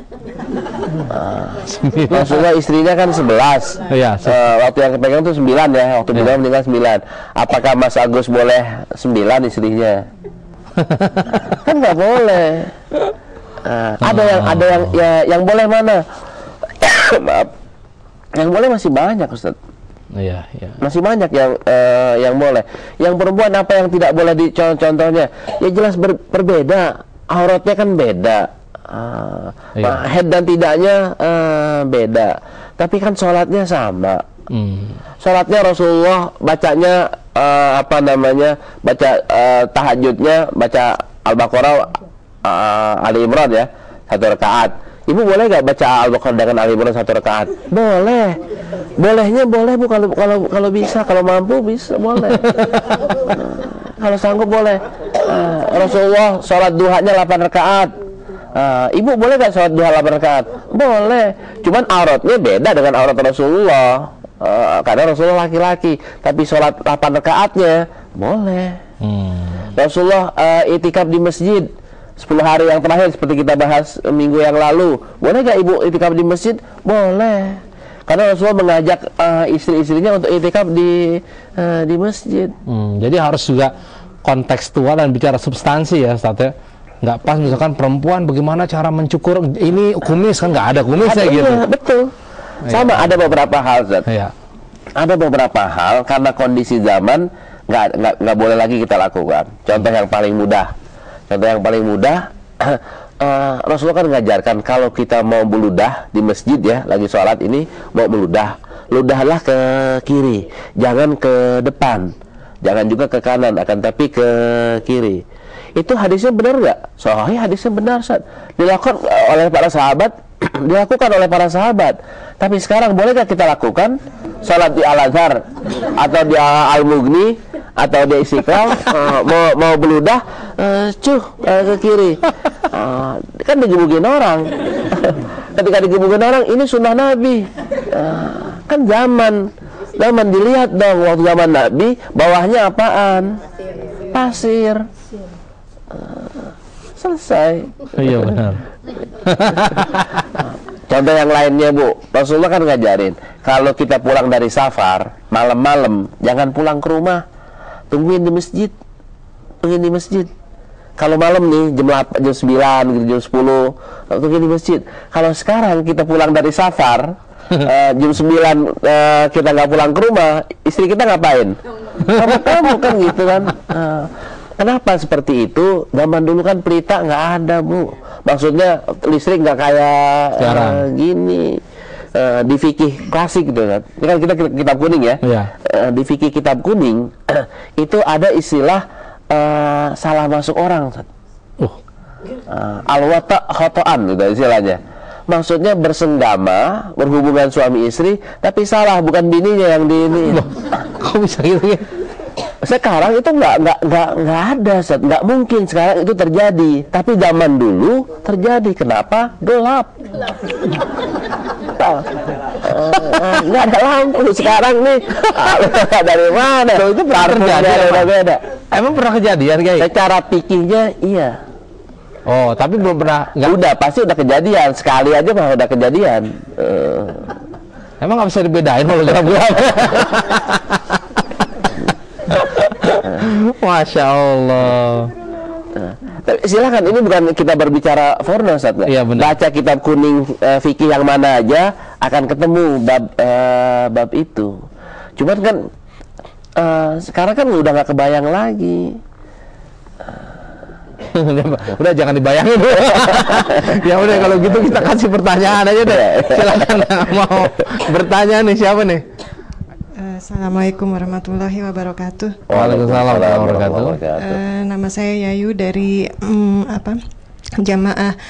Rasulullah istrinya kan 11. Waktu yang kepegang itu 9 ya. Waktu beliau meninggal 9. Apakah Mas Agus boleh 9 istrinya? Kan nggak boleh. Ada yang boleh mana? Maaf. Yang boleh masih banyak, Ustaz. Iya, iya. Masih banyak yang boleh. Yang perempuan apa yang tidak boleh contohnya? Ya jelas berbeda. Auratnya kan beda. Head dan tidaknya beda. Tapi kan sholatnya sama. Sholatnya Rasulullah bacanya baca tahajudnya, baca Al-Baqarah, Ali Imran ya, 1 rakaat. Ibu boleh nggak baca Al-Baqarah dengan Ali Imran 1 rakaat? Boleh. Bolehnya boleh Bu, kalau bisa, kalau mampu bisa, boleh. Kalau sanggup boleh. Rasulullah sholat duhanya 8 rakaat. Ibu boleh nggak sholat duha 8 rakaat? Boleh. Cuman auratnya beda dengan aurat Rasulullah. Karena Rasulullah laki-laki, tapi sholat 8 rakaatnya boleh. Rasulullah itikaf di masjid 10 hari yang terakhir seperti kita bahas minggu yang lalu. Boleh nggak ibu itikaf di masjid? Boleh. Karena Rasulullah mengajak istri-istrinya untuk itikaf di masjid. Jadi harus juga kontekstual dan bicara substansi ya, Ustaz ya. Nggak pas misalkan perempuan bagaimana cara mencukur ini kumis, kan nggak ada kumisnya gitu. Iya, betul. Sama, ada beberapa hal, Zat. Iya. Ada beberapa hal karena kondisi zaman nggak boleh lagi kita lakukan. Contoh yang paling mudah. Rasulullah kan mengajarkan kalau kita mau meludah di masjid ya, lagi sholat ini mau meludah, ludahlah ke kiri, jangan ke depan, jangan juga ke kanan, akan tapi ke kiri. Itu hadisnya benar nggak? Sahih, hadisnya benar, Ustaz. Dilakukan oleh para sahabat, Tapi sekarang bolehkah kita lakukan salat di Al-Azhar atau di Al-Mughni atau di Istiqlal, mau beludah ke kiri, kan digebukin orang. Ketika digebukin orang, ini sunnah Nabi. Kan zaman dilihat dong, waktu zaman Nabi bawahnya apaan? Pasir. Selesai. Iya benar. Contoh yang lainnya, Bu, Rasulullah kan ngajarin kalau kita pulang dari safar malam-malam jangan pulang ke rumah, tungguin di masjid. Kalau malam nih jam 9 jam 10 tungguin di masjid. Kalau sekarang kita pulang dari safar jam 9 kita nggak pulang ke rumah, istri kita ngapain? Sama kamu kan gitu kan. Kenapa seperti itu? Zaman dulu kan pelita nggak ada, Bu. Maksudnya listrik nggak kayak gini. Di fikih klasik gitu kan. Ini kan kita kitab kuning ya. Di fikih kitab kuning itu ada istilah salah masuk orang. Al-wata' khotoan gitu istilahnya. Maksudnya bersenggama, berhubungan suami istri, tapi salah, bukan bininya yang di ini. Kok bisa gitu ya? Sekarang itu nggak ada, nggak mungkin sekarang itu terjadi. Tapi zaman dulu terjadi. Kenapa? Gelap. Nggak ada lampu sekarang nih. Dari mana? Itu pernah terjadi? Beda. Emang pernah kejadian kayak? Secara pikirnya iya. Oh, tapi belum pernah. Udah pasti udah kejadian. Sekali aja mah udah kejadian. Emang nggak bisa dibedain kalau gelap-gelap? Masya Allah. Silakan, ini bukan kita berbicara porno, Ustaz. Iya, baca kitab kuning fikih yang mana aja akan ketemu bab itu. Cuman kan sekarang kan udah nggak kebayang lagi. Udah jangan dibayangin. Ya udah kalau gitu kita kasih pertanyaan aja deh. Silakan mau bertanya nih, siapa nih? Assalamualaikum warahmatullahi wabarakatuh. Waalaikumsalam warahmatullahi wabarakatuh. Nama saya Yayu dari Jamaah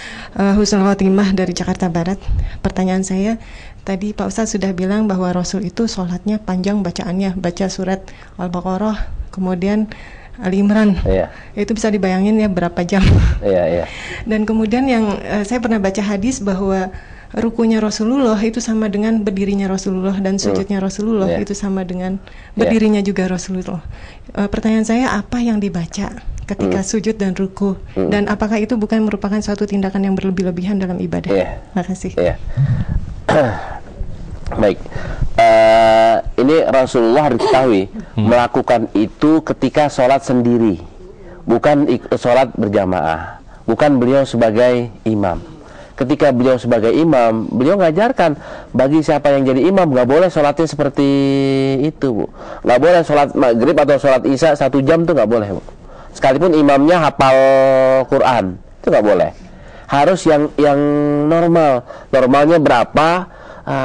Husnul Khotimah dari Jakarta Barat. Pertanyaan saya, tadi Pak Ustadz sudah bilang bahwa Rasul itu sholatnya panjang bacaannya, baca surat Al-Baqarah, kemudian Ali Imran. Itu bisa dibayangin ya berapa jam. Dan kemudian yang saya pernah baca hadis bahwa rukunya Rasulullah itu sama dengan berdirinya Rasulullah, dan sujudnya Rasulullah itu sama dengan berdirinya juga Rasulullah. Pertanyaan saya, apa yang dibaca ketika sujud dan ruku, dan apakah itu bukan merupakan suatu tindakan yang berlebih-lebihan dalam ibadah? Terima kasih. Baik, ini Rasulullah harus diketahui melakukan itu ketika sholat sendiri, bukan sholat berjamaah, bukan beliau sebagai imam. ketika beliau sebagai imam, beliau ngajarkan bagi siapa yang jadi imam nggak boleh sholatnya seperti itu, Bu. Nggak boleh sholat maghrib atau sholat isya 1 jam tuh nggak boleh, Bu. Sekalipun imamnya hafal Quran, itu nggak boleh. Harus yang normal. Normalnya berapa?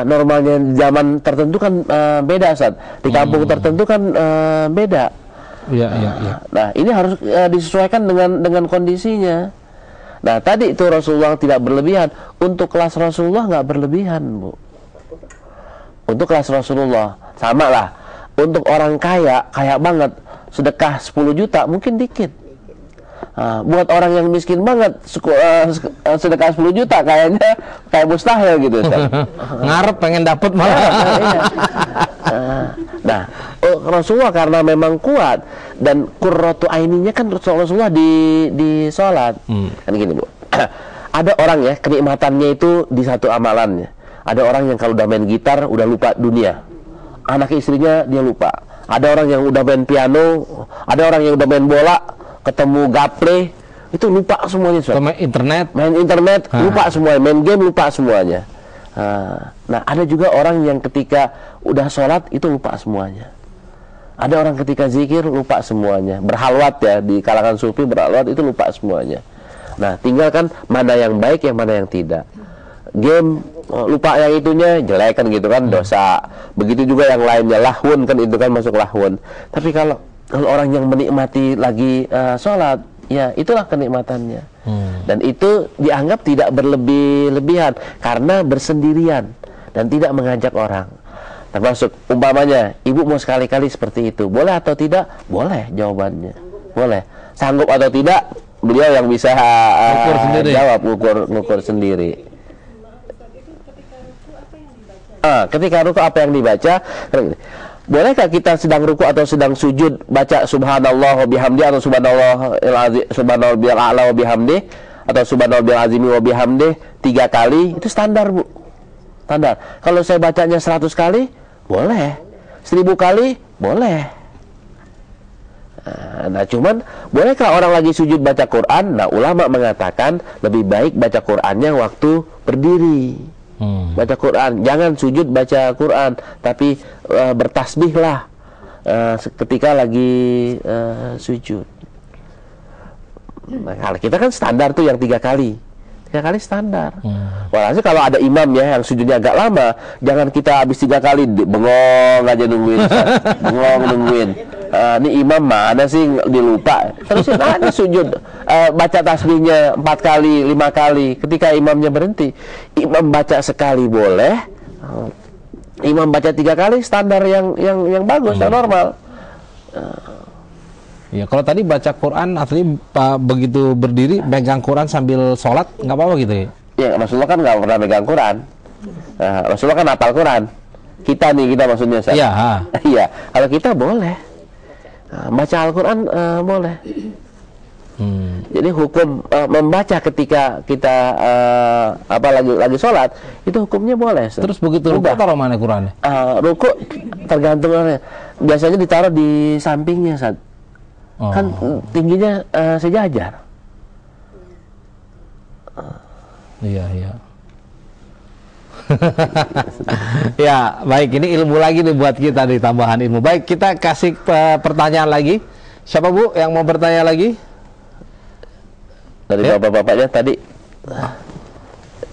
Normalnya zaman tertentu kan beda, Ustaz. Di kampung tertentu kan beda. Iya. Nah, ini harus disesuaikan dengan kondisinya. Nah, tadi itu Rasulullah tidak berlebihan. Untuk kelas Rasulullah nggak berlebihan, Bu. Untuk kelas Rasulullah sama lah. Untuk orang kaya banget, sedekah 10 juta mungkin dikit. Buat orang yang miskin banget, sedekah 10 juta kayaknya kayak mustahil gitu. Ngarep pengen dapet malah. Nah, Rasulullah karena memang kuat dan qurratu aininya kan Rasulullah di sholat. Kan gini, Bu. Ada orang ya, kenikmatannya itu di satu amalannya. Ada orang yang kalau udah main gitar udah lupa dunia. Anak istrinya dia lupa. Ada orang yang udah main piano, ada orang yang udah main bola, ketemu gaple, itu lupa semuanya. Main internet, lupa semuanya. Main game, lupa semuanya. Nah, ada juga orang yang ketika udah sholat, itu lupa semuanya. Ada orang ketika zikir, lupa semuanya. Berhalwat ya, di kalangan sufi berhalwat, itu lupa semuanya. Nah, tinggalkan mana yang baik, yang mana yang tidak. Game, lupa yang itunya, jelek kan gitu kan, dosa. Begitu juga yang lainnya, lahun kan, itu kan masuk lahun. Tapi kalau orang yang menikmati lagi sholat, ya itulah kenikmatannya. Dan itu dianggap tidak berlebihan karena bersendirian dan tidak mengajak orang. Termasuk umpamanya ibu mau sekali-kali seperti itu, boleh atau tidak? Boleh, jawabannya boleh. Sanggup atau tidak, beliau yang bisa jawab, ngukur sendiri. Ketika ruku apa yang dibaca? Bolehkah kita sedang ruku atau sedang sujud baca subhanallah wa bihamdi atau subhanallah bil a'la wa bihamdi atau subhanallah bil azimi wa bihamdi 3 kali? Itu standar, Bu. Standar. Kalau saya bacanya 100 kali, boleh. 1000 kali, boleh. Nah, cuman bolehkah orang lagi sujud baca Quran? Nah, ulama mengatakan lebih baik baca Qurannya waktu berdiri. Baca Quran, jangan sujud baca Quran, tapi bertasbihlah ketika lagi sujud. Nah, kalau kita kan standar tuh yang 3 kali. 3 kali standar. Walhasil kalau ada imam ya yang sujudnya agak lama, jangan kita habis 3 kali bengong aja nungguin, bengong nungguin. Ini imam mana sih dilupa? Terusin aja sujud, baca tasbihnya 4 kali, 5 kali. Ketika imamnya berhenti, imam baca sekali boleh, imam baca 3 kali standar yang bagus, yang normal. Ya, kalau tadi baca Quran artinya begitu berdiri megang Quran sambil sholat nggak apa-apa gitu ya? Ya, Rasulullah kan nggak pernah megang Quran. Rasulullah kan hafal Quran. Kita maksudnya. Iya. Iya. Kalau kita boleh baca Al-Quran boleh. Jadi hukum membaca ketika kita lagi sholat itu hukumnya boleh. Terus begitu ruku taruh mana Qurannya? Ruku tergantung orangnya. Biasanya ditaruh di sampingnya, Ustaz. Kan tingginya sejajar. Iya. Ya, baik, ini ilmu lagi nih buat kita nih, tambahan ilmu. Baik, kita kasih pertanyaan lagi. Siapa, Bu, yang mau bertanya lagi? Dari bapak-bapaknya tadi.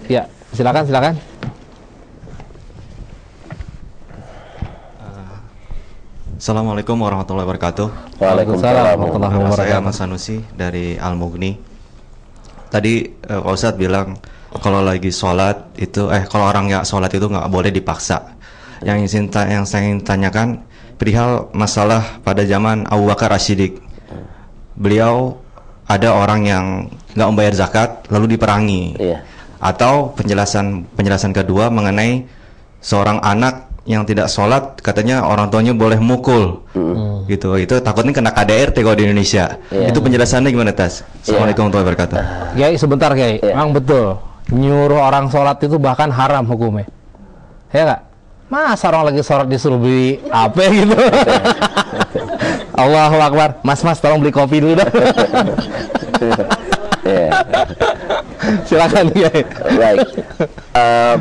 Ya, silakan. Assalamualaikum warahmatullahi wabarakatuh. Waalaikumsalam warahmatullahi wabarakatuh. Saya Mas Sanusi dari Al-Mughni. Tadi Pak Ustadz bilang kalau lagi sholat itu, kalau orang nggak sholat itu nggak boleh dipaksa. Yang saya ingin tanyakan perihal masalah pada zaman Abu Bakar As-Siddiq. Beliau ada orang yang nggak membayar zakat lalu diperangi. Atau penjelasan kedua mengenai seorang anak yang tidak sholat, katanya orang tuanya boleh mukul, gitu. Itu takutnya kena KDRT kalau di Indonesia. Itu penjelasannya gimana, Tas? Assalamualaikum warahmatullahi wabarakatuh. Kiai, sebentar, Kiai. Memang betul. Nyuruh orang sholat itu bahkan haram hukumnya. Ya nggak? Masa orang lagi sholat disuruh beli apa gitu? Allahu Akbar. Mas, tolong beli kopi dulu dah. Silakan Kiai. Baik.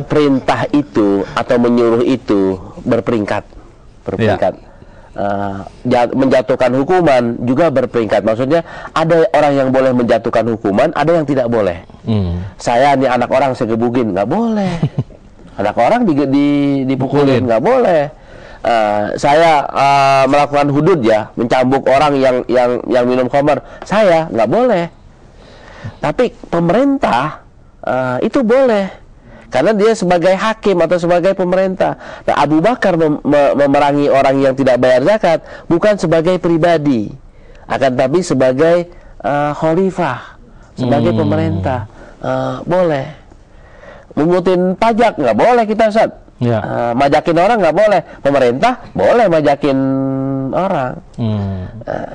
Perintah itu atau menyuruh itu berperingkat. Menjatuhkan hukuman juga berperingkat. Maksudnya ada orang yang boleh menjatuhkan hukuman, ada yang tidak boleh. Saya nih anak orang saya gebugin, nggak boleh. Anak orang dipukulin, nggak boleh. Saya melakukan hudud ya, mencambuk orang yang minum khamar, saya nggak boleh. Tapi pemerintah itu boleh. Karena dia sebagai hakim atau sebagai pemerintah. Nah, Abu Bakar memerangi orang yang tidak bayar zakat bukan sebagai pribadi, akan tapi sebagai khalifah, sebagai pemerintah. Boleh. Mungutin pajak nggak boleh kita, Ustaz. Ya. Majakin orang nggak boleh. Pemerintah boleh majakin orang.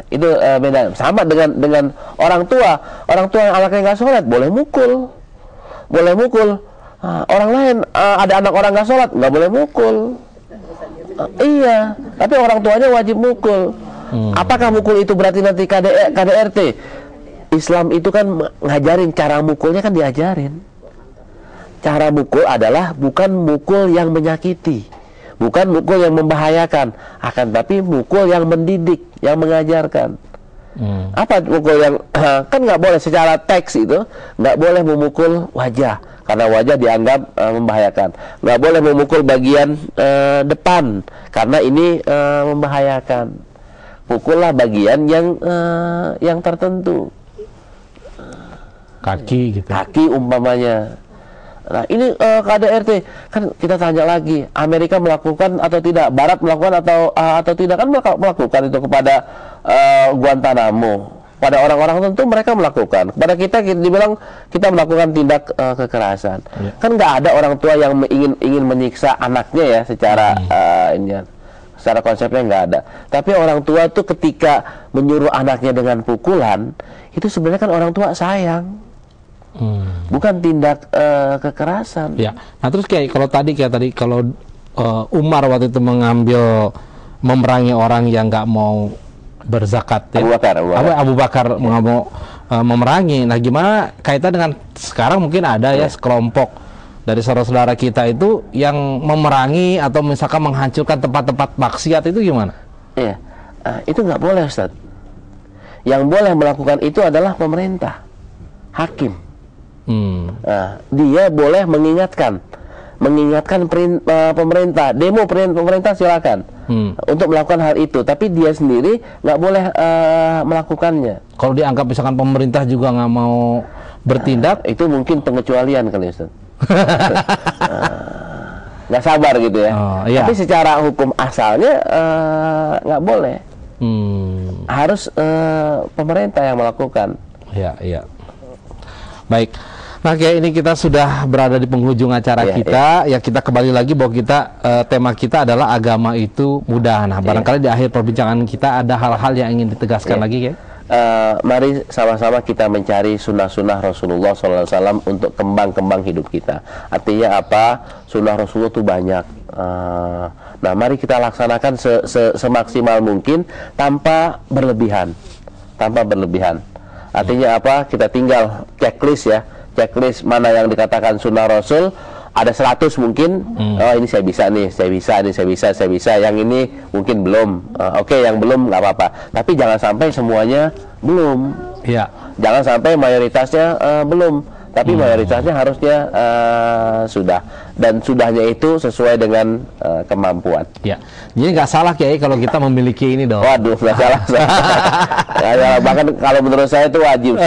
Itu beda. Sama dengan orang tua. Orang tua yang anaknya nggak sholat boleh mukul. Orang lain ada anak orang nggak sholat nggak boleh mukul. Iya, tapi orang tuanya wajib mukul. Apakah mukul itu berarti nanti KDRT? Islam itu kan ngajarin cara mukulnya, kan diajarin. Cara mukul adalah bukan mukul yang menyakiti, bukan mukul yang membahayakan, akan tapi mukul yang mendidik, yang mengajarkan. Apa mukul yang kan nggak boleh secara teks itu, nggak boleh memukul wajah karena wajah dianggap membahayakan. Nggak boleh memukul bagian depan karena ini membahayakan. Pukullah bagian yang tertentu. Kaki gitu. Kaki umpamanya. Nah ini KDRT kan kita tanya lagi, Amerika melakukan atau tidak, Barat melakukan atau tidak, kan melakukan itu kepada Guantanamo. Pada orang-orang tertentu mereka melakukan. Kepada kita dibilang kita melakukan tindak kekerasan. Kan nggak ada orang tua yang ingin menyiksa anaknya ya secara secara konsepnya nggak ada. Tapi orang tua tuh ketika menyuruh anaknya dengan pukulan, itu sebenarnya kan orang tua sayang. Bukan tindak kekerasan. Ya. Nah terus kayak tadi kalau Umar waktu itu memerangi orang yang nggak mau berzakat ya. Abu Bakar nggak mau memerangi. Nah gimana kaitan dengan sekarang mungkin ada ya sekelompok dari saudara-saudara kita itu yang memerangi atau misalkan menghancurkan tempat-tempat maksiat, itu gimana? Iya, itu nggak boleh, Ustaz. Yang boleh melakukan itu adalah pemerintah, hakim. Dia boleh mengingatkan pemerintah, demo pemerintah silakan untuk melakukan hal itu, tapi dia sendiri nggak boleh melakukannya. Kalau dianggap misalkan pemerintah juga nggak mau bertindak, itu mungkin pengecualian kali, Ustaz. Nggak sabar gitu ya. Iya. Tapi secara hukum asalnya nggak boleh. Harus pemerintah yang melakukan. Iya. Baik. Nah, kayak ini kita sudah berada di penghujung acara kita. Ya, kita kembali lagi bahwa tema kita adalah agama itu mudah. Nah, barangkali di akhir perbincangan kita ada hal-hal yang ingin ditegaskan lagi, ya. Mari sama-sama kita mencari sunnah-sunnah Rasulullah SAW untuk kembang-kembang hidup kita. Artinya apa? Sunnah Rasulullah itu banyak. Nah, mari kita laksanakan semaksimal mungkin tanpa berlebihan. Artinya apa? Kita tinggal checklist ya. Checklist mana yang dikatakan sunnah Rasul, ada 100 mungkin, oh ini saya bisa nih, saya bisa, yang ini mungkin belum, oke, yang belum nggak apa-apa, tapi jangan sampai semuanya belum, jangan sampai mayoritasnya belum, tapi mayoritasnya harusnya sudah, dan sudahnya itu sesuai dengan kemampuan. Ya, jadi nggak salah Kiai kalau kita memiliki ini dong. Waduh, nggak salah. Bahkan kalau menurut saya itu wajib,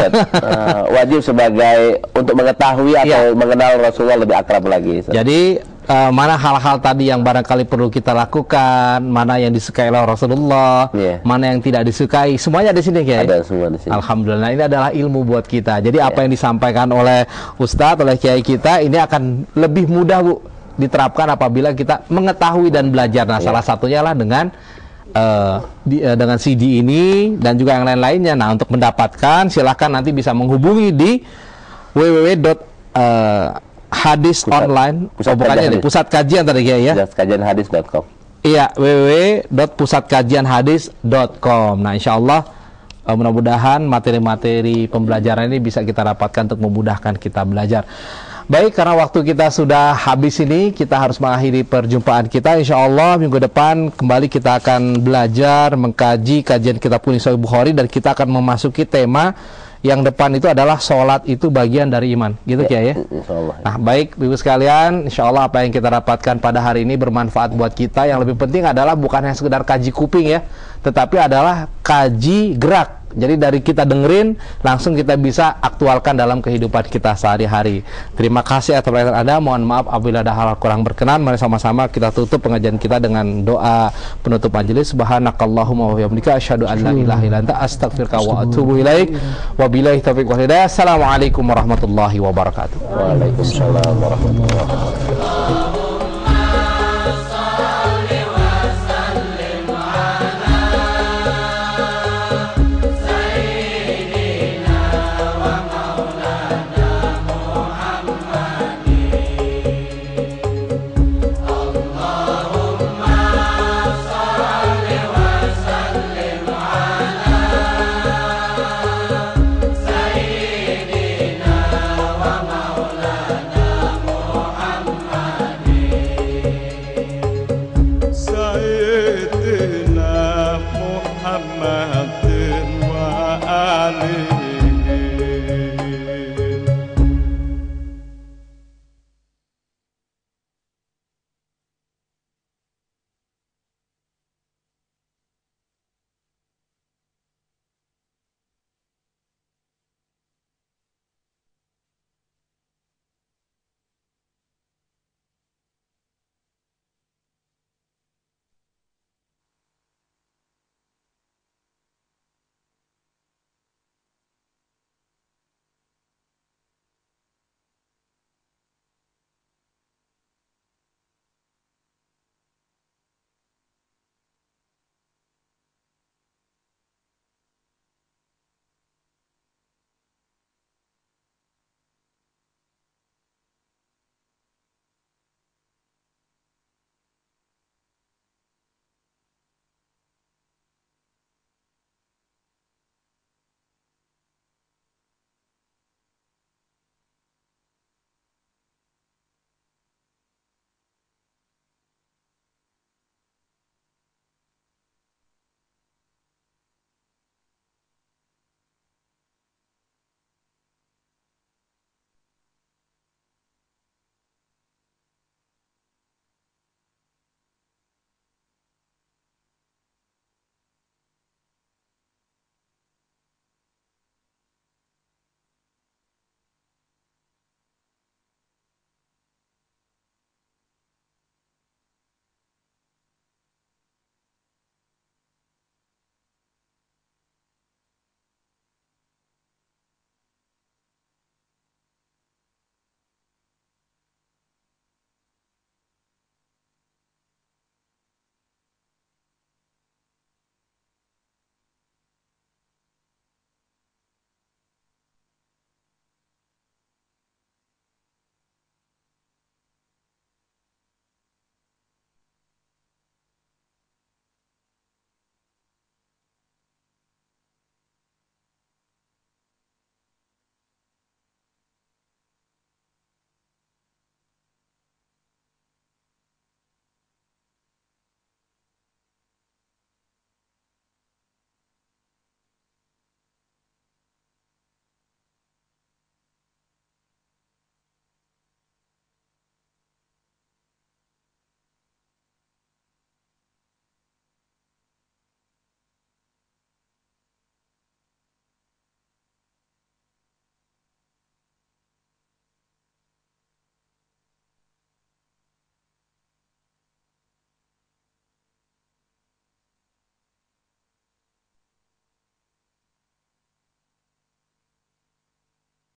wajib sebagai untuk mengetahui atau mengenal Rasulullah lebih akrab lagi. Jadi mana hal-hal tadi yang barangkali perlu kita lakukan, mana yang disukai oleh Rasulullah, mana yang tidak disukai, semuanya di sini, Kiai. Ada semua di sini. Alhamdulillah, ini adalah ilmu buat kita. Jadi apa yang disampaikan oleh Ustadz, oleh Kiai kita, ini akan lebih mudah, Bu, diterapkan apabila kita mengetahui dan belajar. Nah, salah satunya lah dengan CD ini dan juga yang lain-lainnya. Nah, untuk mendapatkan silahkan nanti bisa menghubungi di www.hadis online, pusat kajian tadi ya. Pusatkajianhadis.com. Iya, www.pusatkajianhadis.com. Nah, insya Allah mudah-mudahan materi-materi pembelajaran ini bisa kita dapatkan untuk memudahkan kita belajar. Baik, karena waktu kita sudah habis ini, kita harus mengakhiri perjumpaan kita. Insya Allah minggu depan kembali kita akan belajar, mengkaji kajian kitab kuning Sahih Bukhari, dan kita akan memasuki tema yang depan itu adalah sholat itu bagian dari iman, gitu ya, ya. Nah, baik Ibu sekalian, insya Allah apa yang kita dapatkan pada hari ini bermanfaat buat kita. Yang lebih penting adalah bukan hanya sekedar kaji kuping ya, tetapi adalah kaji gerak. Jadi dari kita dengerin, langsung kita bisa aktualkan dalam kehidupan kita sehari-hari. Terima kasih atas perhatian Anda. Mohon maaf apabila ada hal kurang berkenan. Mari sama-sama kita tutup pengajian kita dengan doa penutup majelis. Subhanakallahumma wa bihamdika asyhadu an la ilaha illa anta astaghfiruka wa atubu ilaik. Wabillahi taufiq wal hidayah. Assalamualaikum warahmatullahi wabarakatuh. Waalaikumsalam warahmatullahi wabarakatuh.